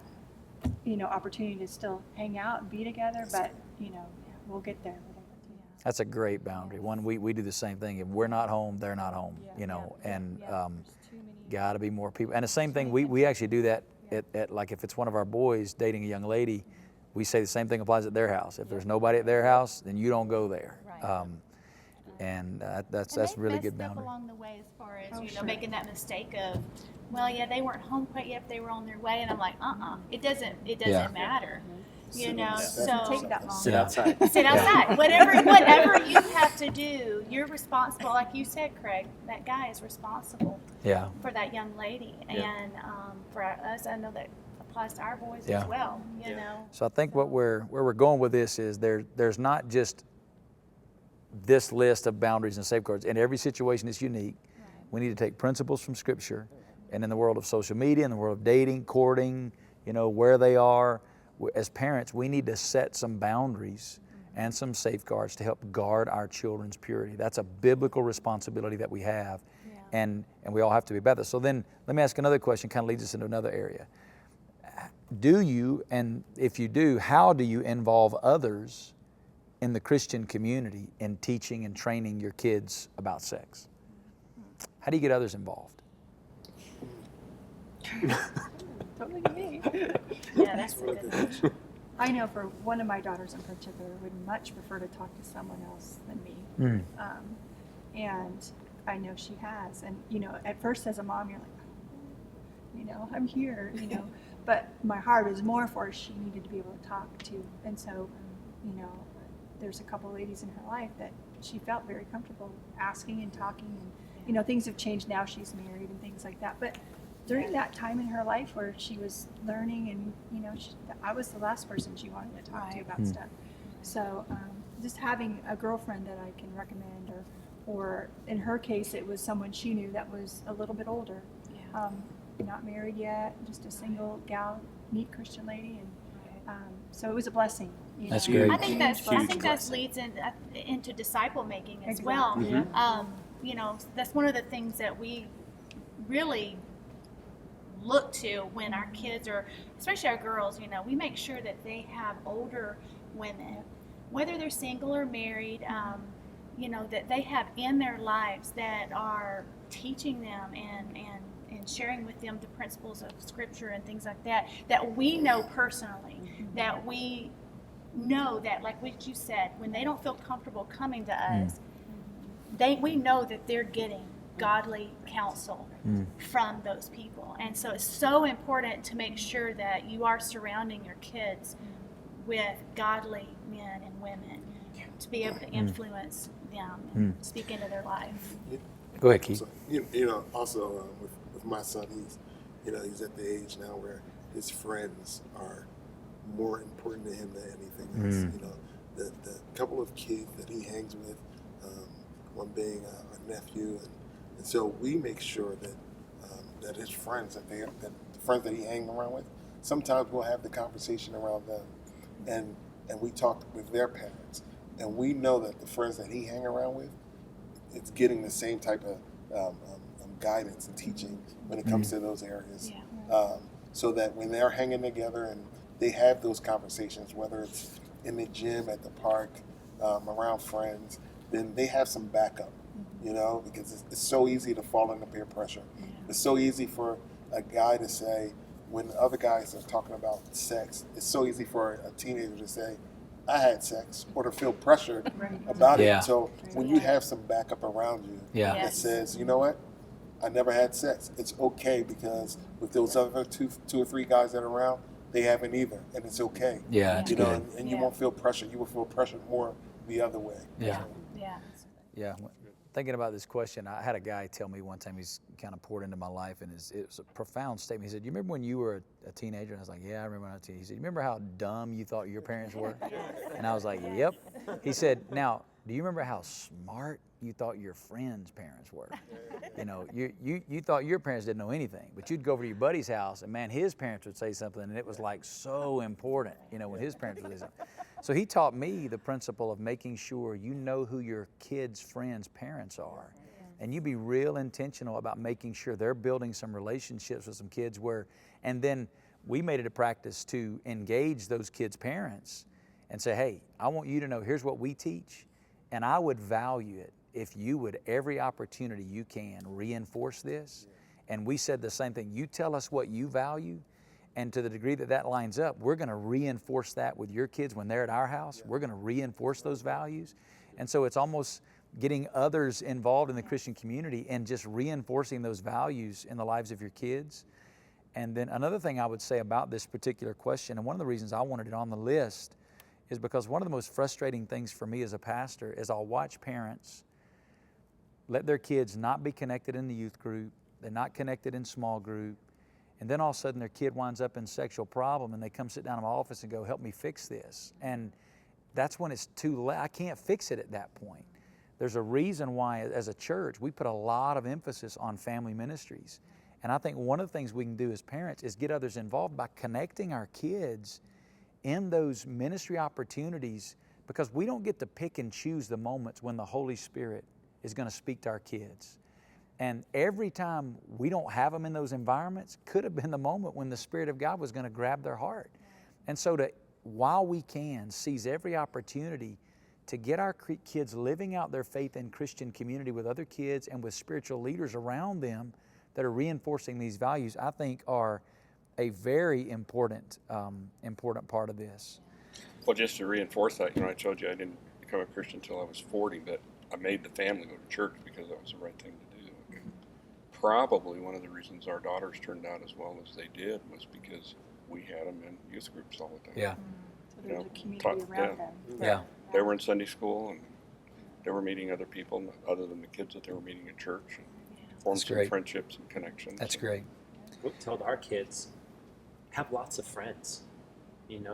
opportunity to still hang out and be together, but, we'll get there. That's a great boundary. One, we do the same thing. If we're not home, they're not home, and got to be more people. And the same thing, we actually do that at like if it's one of our boys dating a young lady, we say the same thing applies at their house. If there's nobody at their house, then you don't go there. And that's really good boundary. Along the way, as far as making that mistake of, they weren't home quite yet, they were on their way, and I'm like, it doesn't matter, so Take that long. Sit outside. sit outside. Whatever you have to do, you're responsible. Like you said, Craig, that guy is responsible Yeah. for that young lady, and for us, I know that applies to our boys Yeah. as well. So I think where we're going with this is there's not just this list of boundaries and safeguards. And every situation is unique. We need to take principles from Scripture, and in the world of social media, in the world of dating, courting, where they are. As parents, we need to set some boundaries and some safeguards to help guard our children's purity. That's a biblical responsibility that we have, and we all have to be about this. So then, let me ask another question. Kind of leads us into another area. Do you, and if you do, how do you involve others in the Christian community in teaching and training your kids about sex? How do you get others involved? Don't look at me. Yeah, that's a good one. I know for one of my daughters in particular would much prefer to talk to someone else than me. And I know she has. And, at first as a mom, you're like, I'm here, But my heart is more for she needed to be able to talk to. And so, there's a couple of ladies in her life that she felt very comfortable asking and talking. And, things have changed now. She's married and things like that. But during that time in her life where she was learning and, I was the last person she wanted to talk to about stuff. So just having a girlfriend that I can recommend, or in her case, it was someone she knew that was a little bit older. Not married yet, just a single gal, neat Christian lady. And so it was a blessing. That's great. I think that leads into disciple making as well. That's one of the things that we really look to when our kids are, especially our girls, we make sure that they have older women, whether they're single or married, that they have in their lives that are teaching them and sharing with them the principles of Scripture and things like that we know personally, that we know that, like what you said, when they don't feel comfortable coming to us, we know that they're getting godly counsel from those people. And so it's so important to make sure that you are surrounding your kids with godly men and women to be able to influence them and speak into their life. Go ahead, Keith. So, you know, also with my son, he's at the age now where his friends are more important to him than anything else. You know, the couple of kids that he hangs with, one being a nephew, and so we make sure that that his friends, that the friends that he hangs around with, sometimes we'll have the conversation around them, and we talk with their parents, and we know that the friends that he hang around with, it's getting the same type of guidance and teaching when it comes to those areas. So that when they're hanging together and they have those conversations, whether it's in the gym, at the park, around friends, then they have some backup, you know, because it's so easy to fall into peer pressure. It's so easy for a guy to say, when other guys are talking about sex, it's so easy for a teenager to say, I had sex, or to feel pressured about Yeah. it. So when you have some backup around you Yeah. that says, you know what, I never had sex, it's okay, because with those other two or three guys that are around, they haven't either, and it's okay. Yeah, that's You know, good. and you won't feel pressure. You will feel pressure more the other way. Yeah. So, Yeah. Yeah, thinking about this question, I had a guy tell me one time, he's kind of poured into my life, and it was a profound statement. He said, you remember when you were a teenager? And I was like, yeah, I remember when I was a teenager. He said, you remember how dumb you thought your parents were? And I was like, yep. He said, now, do you remember how smart you thought your friends' parents were? You know, you thought your parents didn't know anything, but you'd go over to your buddy's house, and man, his parents would say something, and it was like so important, you know, when his parents would say something. So he taught me the principle of making sure you know who your kids' friends' parents are. And you be real intentional about making sure they're building some relationships with some kids and then we made it a practice to engage those kids' parents and say, hey, I want you to know, here's what we teach. And I would value it if you would, every opportunity you can, reinforce this. And we said the same thing. You tell us what you value, and to the degree that that lines up, we're going to reinforce that with your kids when they're at our house. We're going to reinforce those values. And so it's almost getting others involved in the Christian community and just reinforcing those values in the lives of your kids. And then another thing I would say about this particular question, and one of the reasons I wanted it on the list, is because one of the most frustrating things for me as a pastor is I'll watch parents let their kids not be connected in the youth group, they're not connected in small group, and then all of a sudden their kid winds up in sexual problem and they come sit down in my office and go, help me fix this. And that's when it's too late. I can't fix it at that point. There's a reason why, as a church, we put a lot of emphasis on family ministries. And I think one of the things we can do as parents is get others involved by connecting our kids in those ministry opportunities, because we don't get to pick and choose the moments when the Holy Spirit is going to speak to our kids. And every time we don't have them in those environments could have been the moment when the Spirit of God was going to grab their heart. And so while we can, seize every opportunity to get our kids living out their faith in Christian community with other kids and with spiritual leaders around them that are reinforcing these values, I think are a very important part of this. Well, just to reinforce that, I told you I didn't become a Christian until I was 40, but I made the family go to church because that was the right thing to do. Probably one of the reasons our daughters turned out as well as they did was because we had them in youth groups all the time. Yeah. So there's a community around them. Yeah. They were in Sunday school, and they were meeting other people other than the kids that they were meeting at church, and formed That's some great. friendships and connections. That's great. We told our kids, have lots of friends. You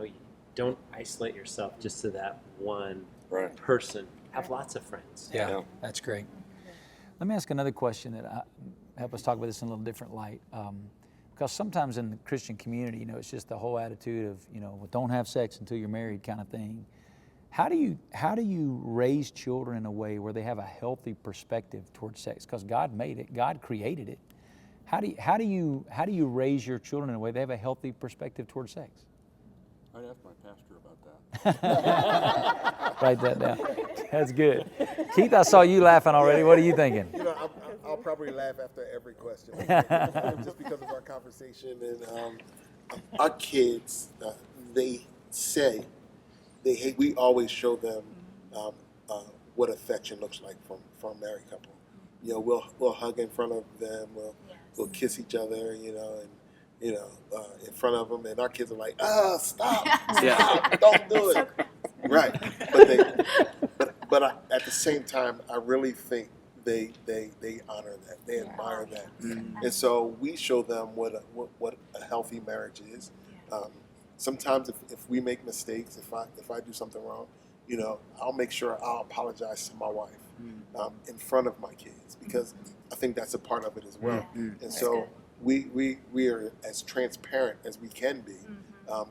don't isolate yourself just to that one Right. person. Have lots of friends. Yeah, that's great. Let me ask another question that help us talk about this in a little different light. Because sometimes in the Christian community, it's just the whole attitude of, well, don't have sex until you're married kind of thing. How do you raise children in a way where they have a healthy perspective towards sex? Because God made it, God created it. How do you raise your children in a way they have a healthy perspective towards sex? I'd ask my pastor about that. Write that down. That's good. Keith, I saw you laughing already. What are you thinking? I'll probably laugh after every question, just because of our conversation. And our kids, they say we always show them what affection looks like from a married couple. You know, we'll hug in front of them, we'll kiss each other, you know, and you know, in front of them, and our kids are like, stop, don't do it. Right, but at the same time, I really think they honor that, they admire that, and so we show them what a healthy marriage is. Sometimes if we make mistakes, if I do something wrong, you know, I'll make sure I'll apologize to my wife in front of my kids, because I think that's a part of it as well. And so we are as transparent as we can be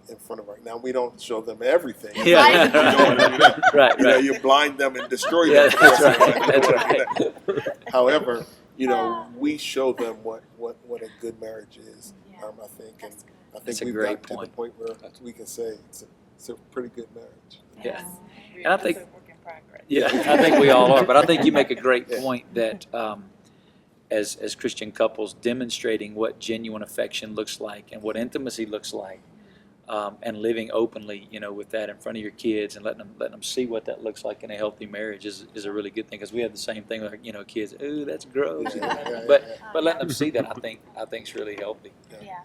in front of our. Now we don't show them everything. Yeah. You don't wanna do that. Right, You know, right. you blind them and destroy Yeah, them. that's right. That's right. However, you know, we show them what a good marriage is. I think, and I think That's a we've great got to the point where we can say it's a pretty good marriage. Yeah. And I think, It's a work in progress. yeah, I think we all are. But I think you make a great point that as Christian couples, demonstrating what genuine affection looks like and what intimacy looks like, and living openly, you know, with that in front of your kids and letting them see what that looks like in a healthy marriage is a really good thing, because we have the same thing with, you know, kids. Ooh, that's gross. But letting them see that, I think is really healthy. Yeah.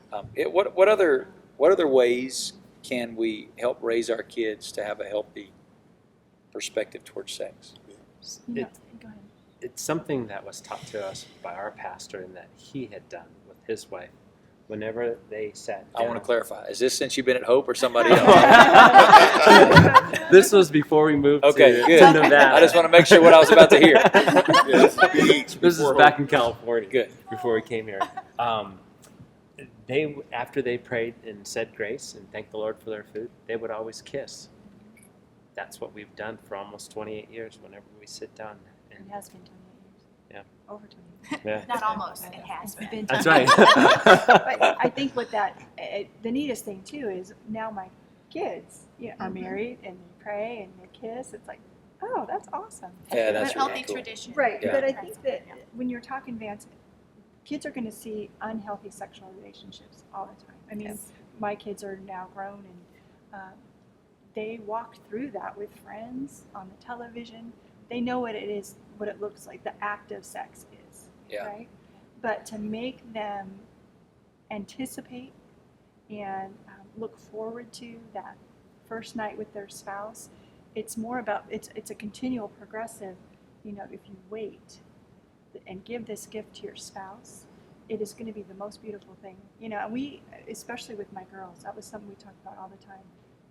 What other ways can we help raise our kids to have a healthy perspective towards sex? It, it's something that was taught to us by our pastor, and that he had done with his wife. Whenever they sat down. I want to clarify. Is this since you've been at Hope or somebody else? This was before we moved Okay, to, good. to Nevada. I just want to make sure what I was about to hear. This is back in California. Good. Before we came here. After they prayed and said grace and thanked the Lord for their food, they would always kiss. That's what we've done for almost 28 years. Whenever we sit down, It and has been 28 years. Yeah. Over 28 years. yeah, Not almost, it has It's been. been that's 28 right. years. But I think what the neatest thing too is now my kids are married and they pray and they kiss. It's like, oh, that's awesome. Yeah, that's Healthy really cool. tradition. Right, Yeah. but I think that when you're talking, Vance, kids are going to see unhealthy sexual relationships all the time. I mean, my kids are now grown, and they walked through that with friends on the television. They know what it is, what it looks like, the act of sex is, Yeah. right? But to make them anticipate and look forward to that first night with their spouse, it's more about, it's a continual progressive, you know, if you wait and give this gift to your spouse, it is going to be the most beautiful thing. You know, and we, especially with my girls, that was something we talked about all the time.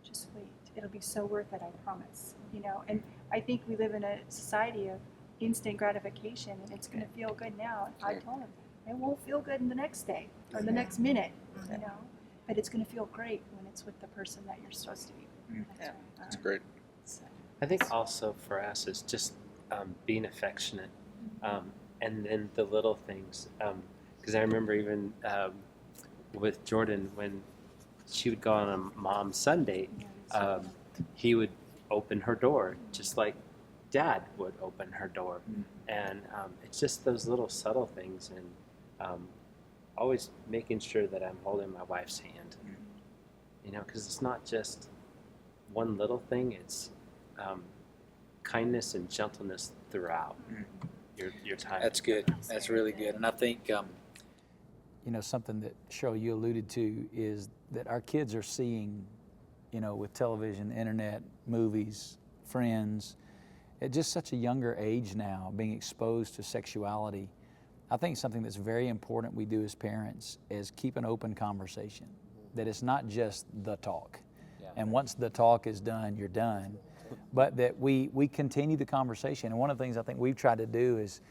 Just wait. It'll be so worth it, I promise. You know, and I think we live in a society of instant gratification, and it's going to feel good now. I told them, it won't feel good in the next day or the next minute, you know, but it's going to feel great when it's with the person that you're supposed to be. That's great. I think also for us is just being affectionate, and then the little things. Because I remember even with Jordan, when she would go on a mom's Sunday, he would open her door just like Dad would open her door, and it's just those little subtle things, and always making sure that I'm holding my wife's hand. You know, because it's not just one little thing; it's kindness and gentleness throughout your time. That's good. That's really good. And I think, you know, something that Cheryl, you alluded to is that our kids are seeing, you know, with television, internet, movies, friends, at just such a younger age now, being exposed to sexuality. I think something that's very important we do as parents is keep an open conversation, that it's not just the talk. And once the talk is done, you're done. But that we continue the conversation. And one of the things I think we've tried to do is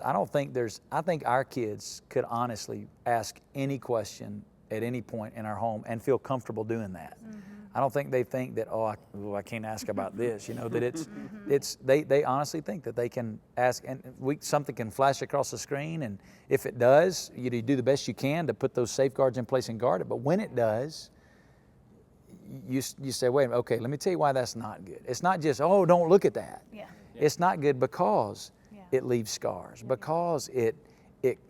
I think our kids could honestly ask any question at any point in our home and feel comfortable doing that. I don't think they think that, I can't ask about this, you know, that they honestly think that they can ask, and something can flash across the screen, and if it does, you do the best you can to put those safeguards in place and guard it. But when it does, you say, wait a minute, okay, let me tell you why that's not good. It's not just, don't look at that. Yeah. It's not good because it leaves scars, because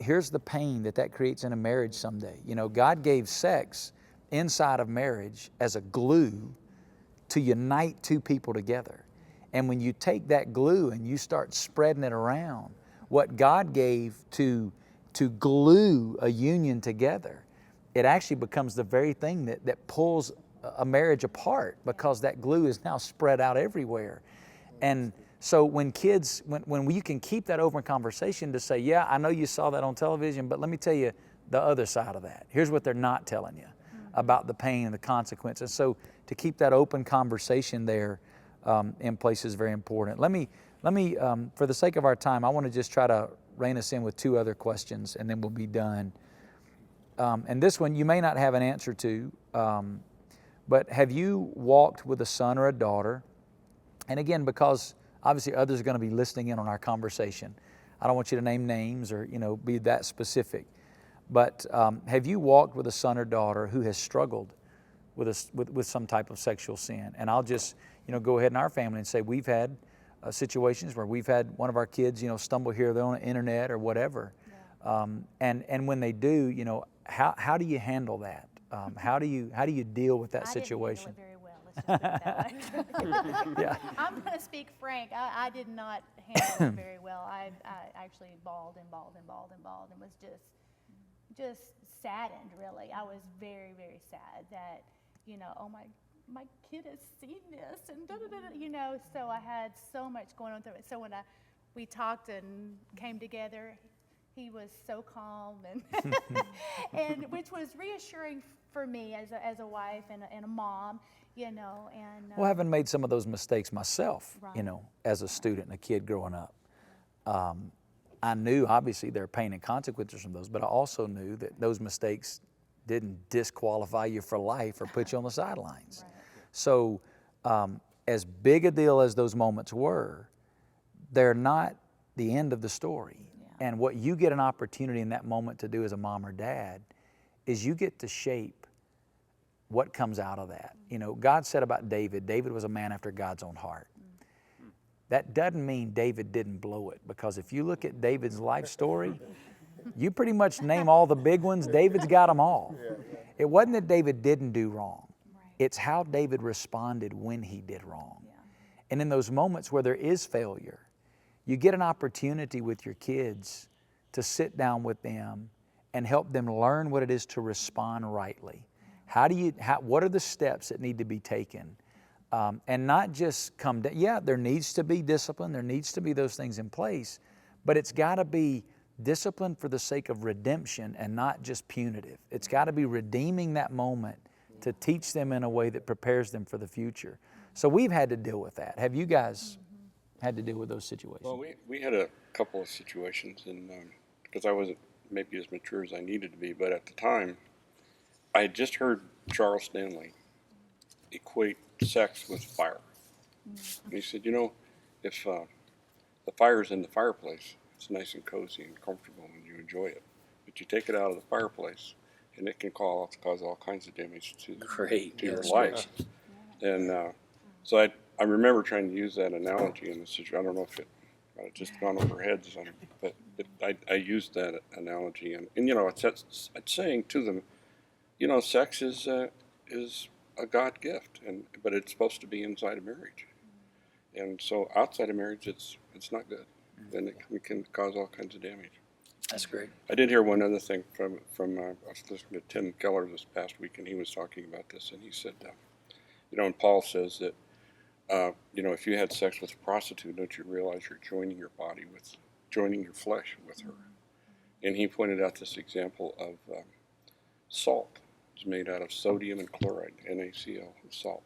here's the pain that creates in a marriage someday. You know, God gave sex inside of marriage as a glue to unite two people together. And when you take that glue and you start spreading it around, what God gave to glue a union together, it actually becomes the very thing that pulls a marriage apart, because that glue is now spread out everywhere. And so when kids, when you can keep that open conversation to say, yeah, I know you saw that on television, but let me tell you the other side of that. Here's what they're not telling you about the pain and the consequences. So to keep that open conversation there in place is very important. Let me, for the sake of our time, I want to just try to rein us in with two other questions, and then we'll be done. And this one you may not have an answer to, but have you walked with a son or a daughter? And again, because obviously others are going to be listening in on our conversation, I don't want you to name names or be that specific. But have you walked with a son or daughter who has struggled with some type of sexual sin? And I'll just go ahead in our family and say we've had situations where we've had one of our kids stumble here or there on the internet or whatever. Yeah. And when they do, how do you handle that? How do you deal with that situation? I didn't handle it very well. Let's just put it that way. Yeah. I'm going to speak frank. I did not handle it very well. I actually bawled and was just saddened, really. I was very, very sad that, oh my kid has seen this and so I had so much going on through it. So when we talked and came together, he was so calm and and which was reassuring for me as a wife and a mom, and well, having made some of those mistakes myself, right. As a student and a kid growing up, I knew obviously there are pain and consequences from those, but I also knew that those mistakes didn't disqualify you for life or put you on the sidelines. Right. So as big a deal as those moments were, they're not the end of the story. Yeah. And what you get an opportunity in that moment to do as a mom or dad is you get to shape what comes out of that. God said about David was a man after God's own heart. That doesn't mean David didn't blow it, because if you look at David's life story, you pretty much name all the big ones, David's got them all. It wasn't that David didn't do wrong. It's how David responded when he did wrong. Yeah. And in those moments where there is failure, you get an opportunity with your kids to sit down with them and help them learn what it is to respond rightly. What are the steps that need to be taken? And not just come down. Yeah, there needs to be discipline. There needs to be those things in place, but it's got to be discipline for the sake of redemption and not just punitive. It's got to be redeeming that moment to teach them in a way that prepares them for the future. So we've had to deal with that. Have you guys had to deal with those situations? Well, we had a couple of situations, and because I wasn't maybe as mature as I needed to be, but at the time, I had just heard Charles Stanley equate sex with fire. And he said, if the fire's in the fireplace, it's nice and cozy and comfortable and you enjoy it. But you take it out of the fireplace and it can cause all kinds of damage to your life. And so I remember trying to use that analogy in the situation. I don't know if it just gone over heads, but I used that analogy. And it's saying to them, sex is a God gift, but it's supposed to be inside of marriage. And so outside of marriage, it's not good. And it can cause all kinds of damage. That's great. I did hear one other thing from I was listening to Tim Keller this past week, and he was talking about this, and he said, and Paul says that, if you had sex with a prostitute, don't you realize you're joining your flesh with her? And he pointed out this example of salt. It's made out of sodium and chloride, NaCl, and salt.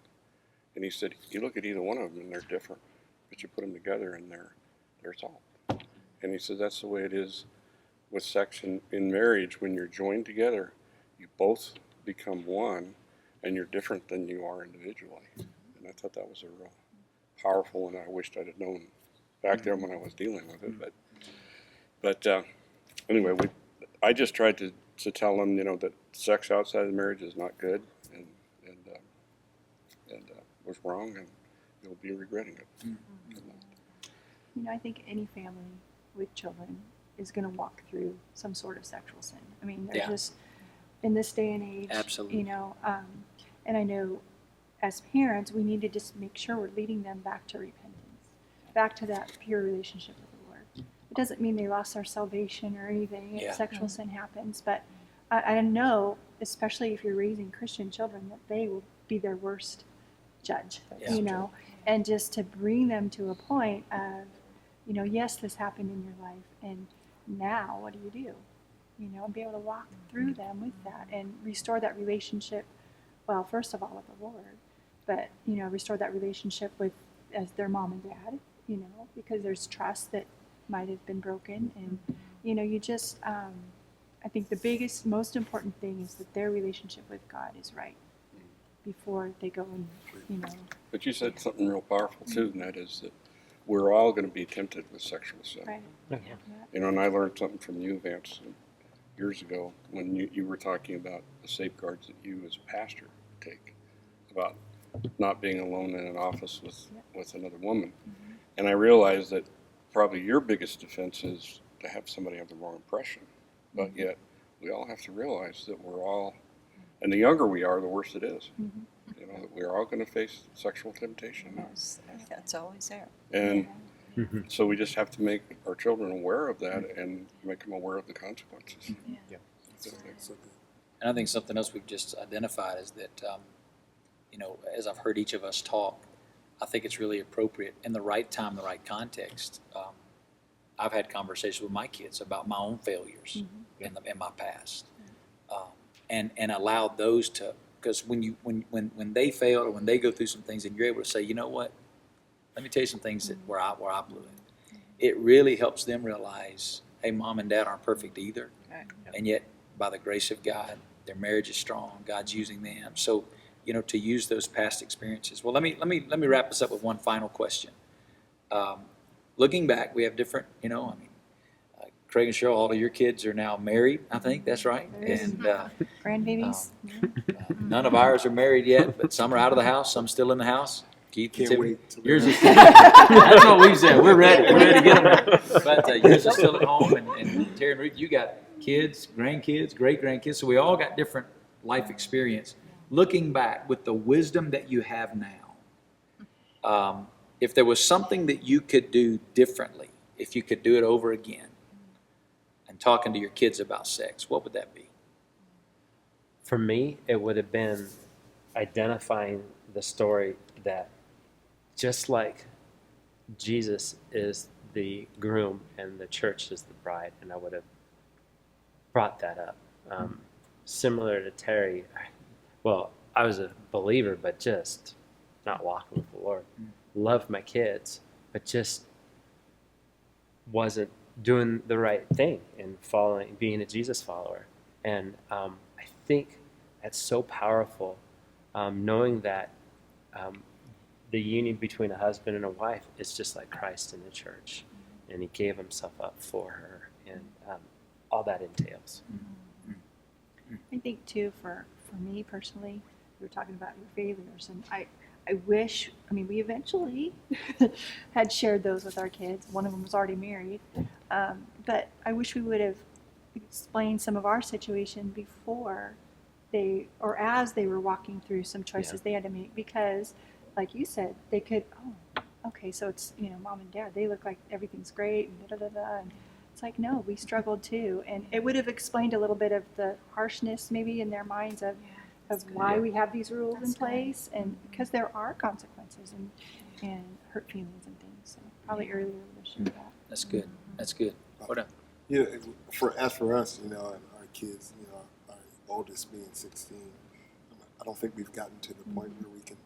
And he said, you look at either one of them and they're different, but you put them together and they're salt. And he said that's the way it is with sex in marriage. When you're joined together, you both become one, and you're different than you are individually. And I thought that was a real powerful, and I wished I'd have known back there when I was dealing with it. But anyway, I just tried to tell them, that sex outside of marriage is not good, and was wrong, and you'll be regretting it. I think any family with children is going to walk through some sort of sexual sin. I mean, they're just in this day and age. Absolutely. And I know as parents, we need to just make sure we're leading them back to repentance, back to that pure relationship with the Lord. It doesn't mean they lost their salvation or anything if Yeah. sexual sin happens, but I know, especially if you're raising Christian children, that they will be their worst judge, Yeah. you know, and just to bring them to a point of, you know, yes, this happened in your life, and now what do you do? You know, and be able to walk through them with that and restore that relationship, well, first of all, with the Lord, but, you know, restore that relationship with as their mom and dad, you know, because there's trust that might have been broken. And, you know, you just, I think the biggest, most important thing is that their relationship with God is right before they go and, you know. But you said something real powerful too, and that is that we're all going to be tempted with sexual sin. Right. Yeah. You know, and I learned something from you, Vance, years ago when you were talking about the safeguards that you as a pastor take about not being alone in an office with another woman. And I realized that probably your biggest defense is to have somebody have the wrong impression. But yet, we all have to realize that we're all, and the younger we are, the worse it is. You know, that we're all going to face sexual temptation. That's always there. And so we just have to make our children aware of that and make them aware of the consequences. So good. And I think something else we've just identified is that, you know, as I've heard each of us talk, I think it's really appropriate in the right time, the right context. I've had conversations with my kids about my own failures in my past, and allowed those to, because when they fail or when they go through some things, and you're able to say, you know what, let me tell you some things that where I blew it. It really helps them realize, hey, mom and dad aren't perfect either, and yet by the grace of God, their marriage is strong. God's using them. So, you know, to use those past experiences. Well, let me wrap this up with one final question. Looking back, we have different, you know, I mean, Craig and Cheryl, all of your kids are now married, I think that's right. And Grandbabies. none of ours are married yet, but some are out of the house, some still in the house. Keith, Can't Tiffany. wait till Yours they're- is. That's what we've said. We're ready. We're ready to get them there. But yours is still at home, and Terry and Ruth, you got kids, grandkids, great grandkids. So we all got different life experience. Looking back with the wisdom that you have now, if there was something that you could do differently, if you could do it over again, and talking to your kids about sex, what would that be? For me, it would have been identifying the story that just like Jesus is the groom and the church is the bride, and I would have brought that up. Similar to Terry, well, I was a believer, but just not walking with the Lord. Loved my kids, but just wasn't doing the right thing and following, being a Jesus follower. And I think that's so powerful, knowing that the union between a husband and a wife is just like Christ in the church, and he gave himself up for her, and all that entails. I think too, for me personally, you were talking about your failures, and I wish, I mean, we eventually had shared those with our kids. One of them was already married, but I wish we would have explained some of our situation before they, or as they were walking through some choices they had to make, because like you said, they could, oh, okay, so it's, you know, mom and dad, they look like everything's great, and da-da-da-da, and it's like, no, we struggled too. And it would have explained a little bit of the harshness maybe in their minds of why we have these rules in place, and because there are consequences and hurt feelings and things. So probably earlier we would have shared that. That's good. That's good. What up? Yeah, for us, you know, and our kids, you know, our oldest being 16, I don't think we've gotten to the point where we can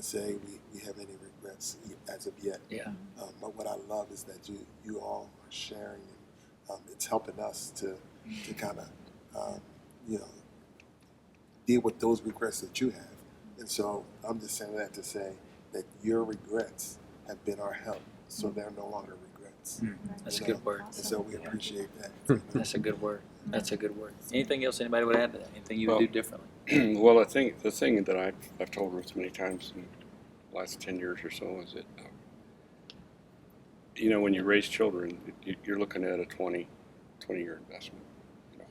say we have any regrets as of yet. Yeah. But what I love is that you all are sharing, and it's helping us to kind of you know, deal with those regrets that you have. And so I'm just saying that to say that your regrets have been our help, so they're no longer regrets. That's a You know? good word. And so we appreciate that. That's a good word. That's a good word. Anything else anybody would add to that? Anything you would do differently? Well, I think the thing that I've told Ruth many times in the last 10 years or so is that, you know, when you raise children, you're looking at a 20-year investment. You know,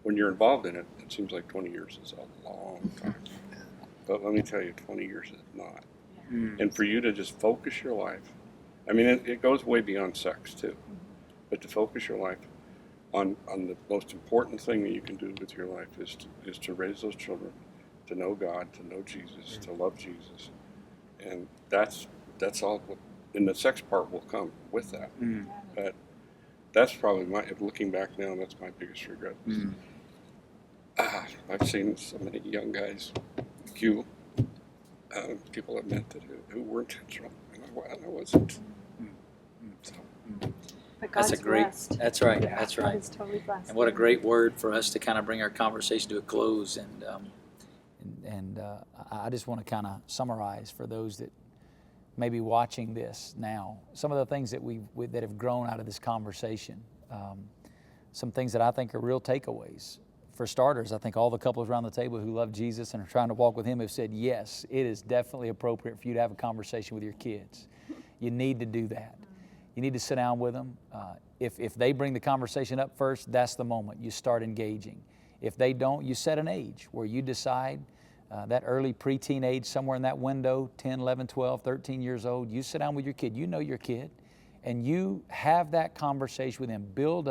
when you're involved in it, it seems like 20 years is a long time. but let me tell you, 20 years is not. And for you to just focus your life, I mean, it goes way beyond sex too, but to focus your life on the most important thing that you can do with your life is to raise those children, to know God, to know Jesus, to love Jesus, and that's all. And the sex part will come with that. But that's probably looking back now, that's my biggest regret. I've seen so many young guys, people I've met who were intentional, and I wasn't. So. But That's God's a great, blessed. that's right, Yeah, that's God right. is totally blessed. And what a great word for us to kind of bring our conversation to a close. And I just want to kind of summarize for those that may be watching this now, some of the things that that have grown out of this conversation. Some things that I think are real takeaways. For starters, I think all the couples around the table who love Jesus and are trying to walk with Him have said, yes, it is definitely appropriate for you to have a conversation with your kids. You need to do that. You need to sit down with them. If they bring the conversation up first, that's the moment you start engaging. If they don't, you set an age where you decide that early preteen age, somewhere in that window, 10, 11, 12, 13 years old, you sit down with your kid. You know your kid, and you have that conversation with them. Build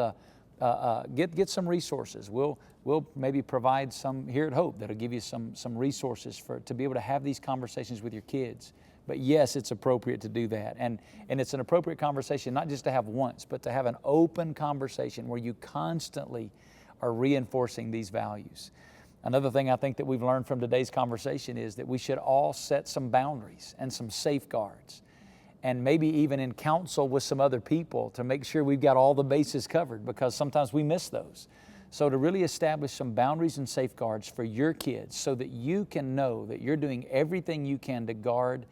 get some resources. We'll maybe provide some here at Hope that'll give you some resources to be able to have these conversations with your kids. But yes, it's appropriate to do that. And it's an appropriate conversation, not just to have once, but to have an open conversation where you constantly are reinforcing these values. Another thing I think that we've learned from today's conversation is that we should all set some boundaries and some safeguards, and maybe even in counsel with some other people to make sure we've got all the bases covered, because sometimes we miss those. So to really establish some boundaries and safeguards for your kids so that you can know that you're doing everything you can to guard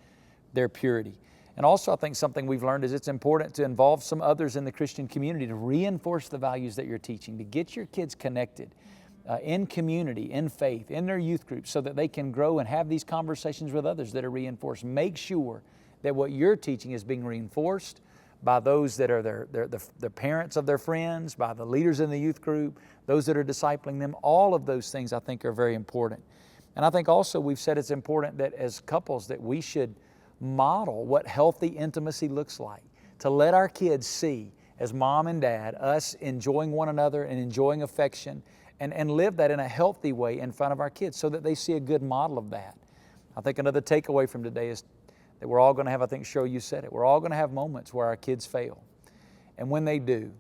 their purity. And also I think something we've learned is it's important to involve some others in the Christian community to reinforce the values that you're teaching, to get your kids connected in community, in faith, in their youth groups, so that they can grow and have these conversations with others that are reinforced. Make sure that what you're teaching is being reinforced by those that are the parents of their friends, by the leaders in the youth group, those that are discipling them. All of those things I think are very important. And I think also we've said it's important that as couples that we should model what healthy intimacy looks like, to let our kids see, as mom and dad, us enjoying one another and enjoying affection, and live that in a healthy way in front of our kids so that they see a good model of that. I think another takeaway from today is that we're all going to have, I think Cheryl, you said it, we're all going to have moments where our kids fail. And when they do,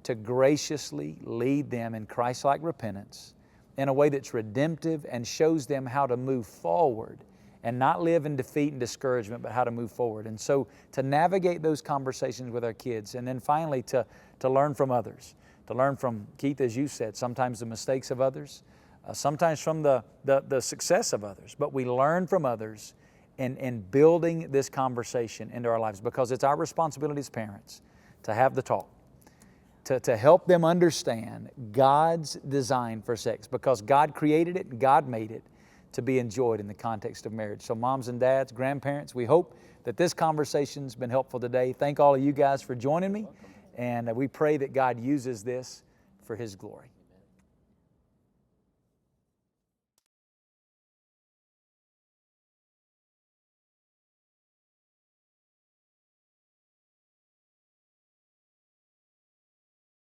to graciously lead them in Christ-like repentance in a way that's redemptive and shows them how to move forward and not live in defeat and discouragement, but how to move forward. And so to navigate those conversations with our kids, and then finally to learn from others, to learn from, Keith, as you said, sometimes the mistakes of others, sometimes from the success of others, but we learn from others in building this conversation into our lives, because it's our responsibility as parents to have the talk, to help them understand God's design for sex, because God created it and God made it to be enjoyed in the context of marriage. So moms and dads, grandparents, we hope that this conversation's been helpful today. Thank all of you guys for joining me, and we pray that God uses this for His glory.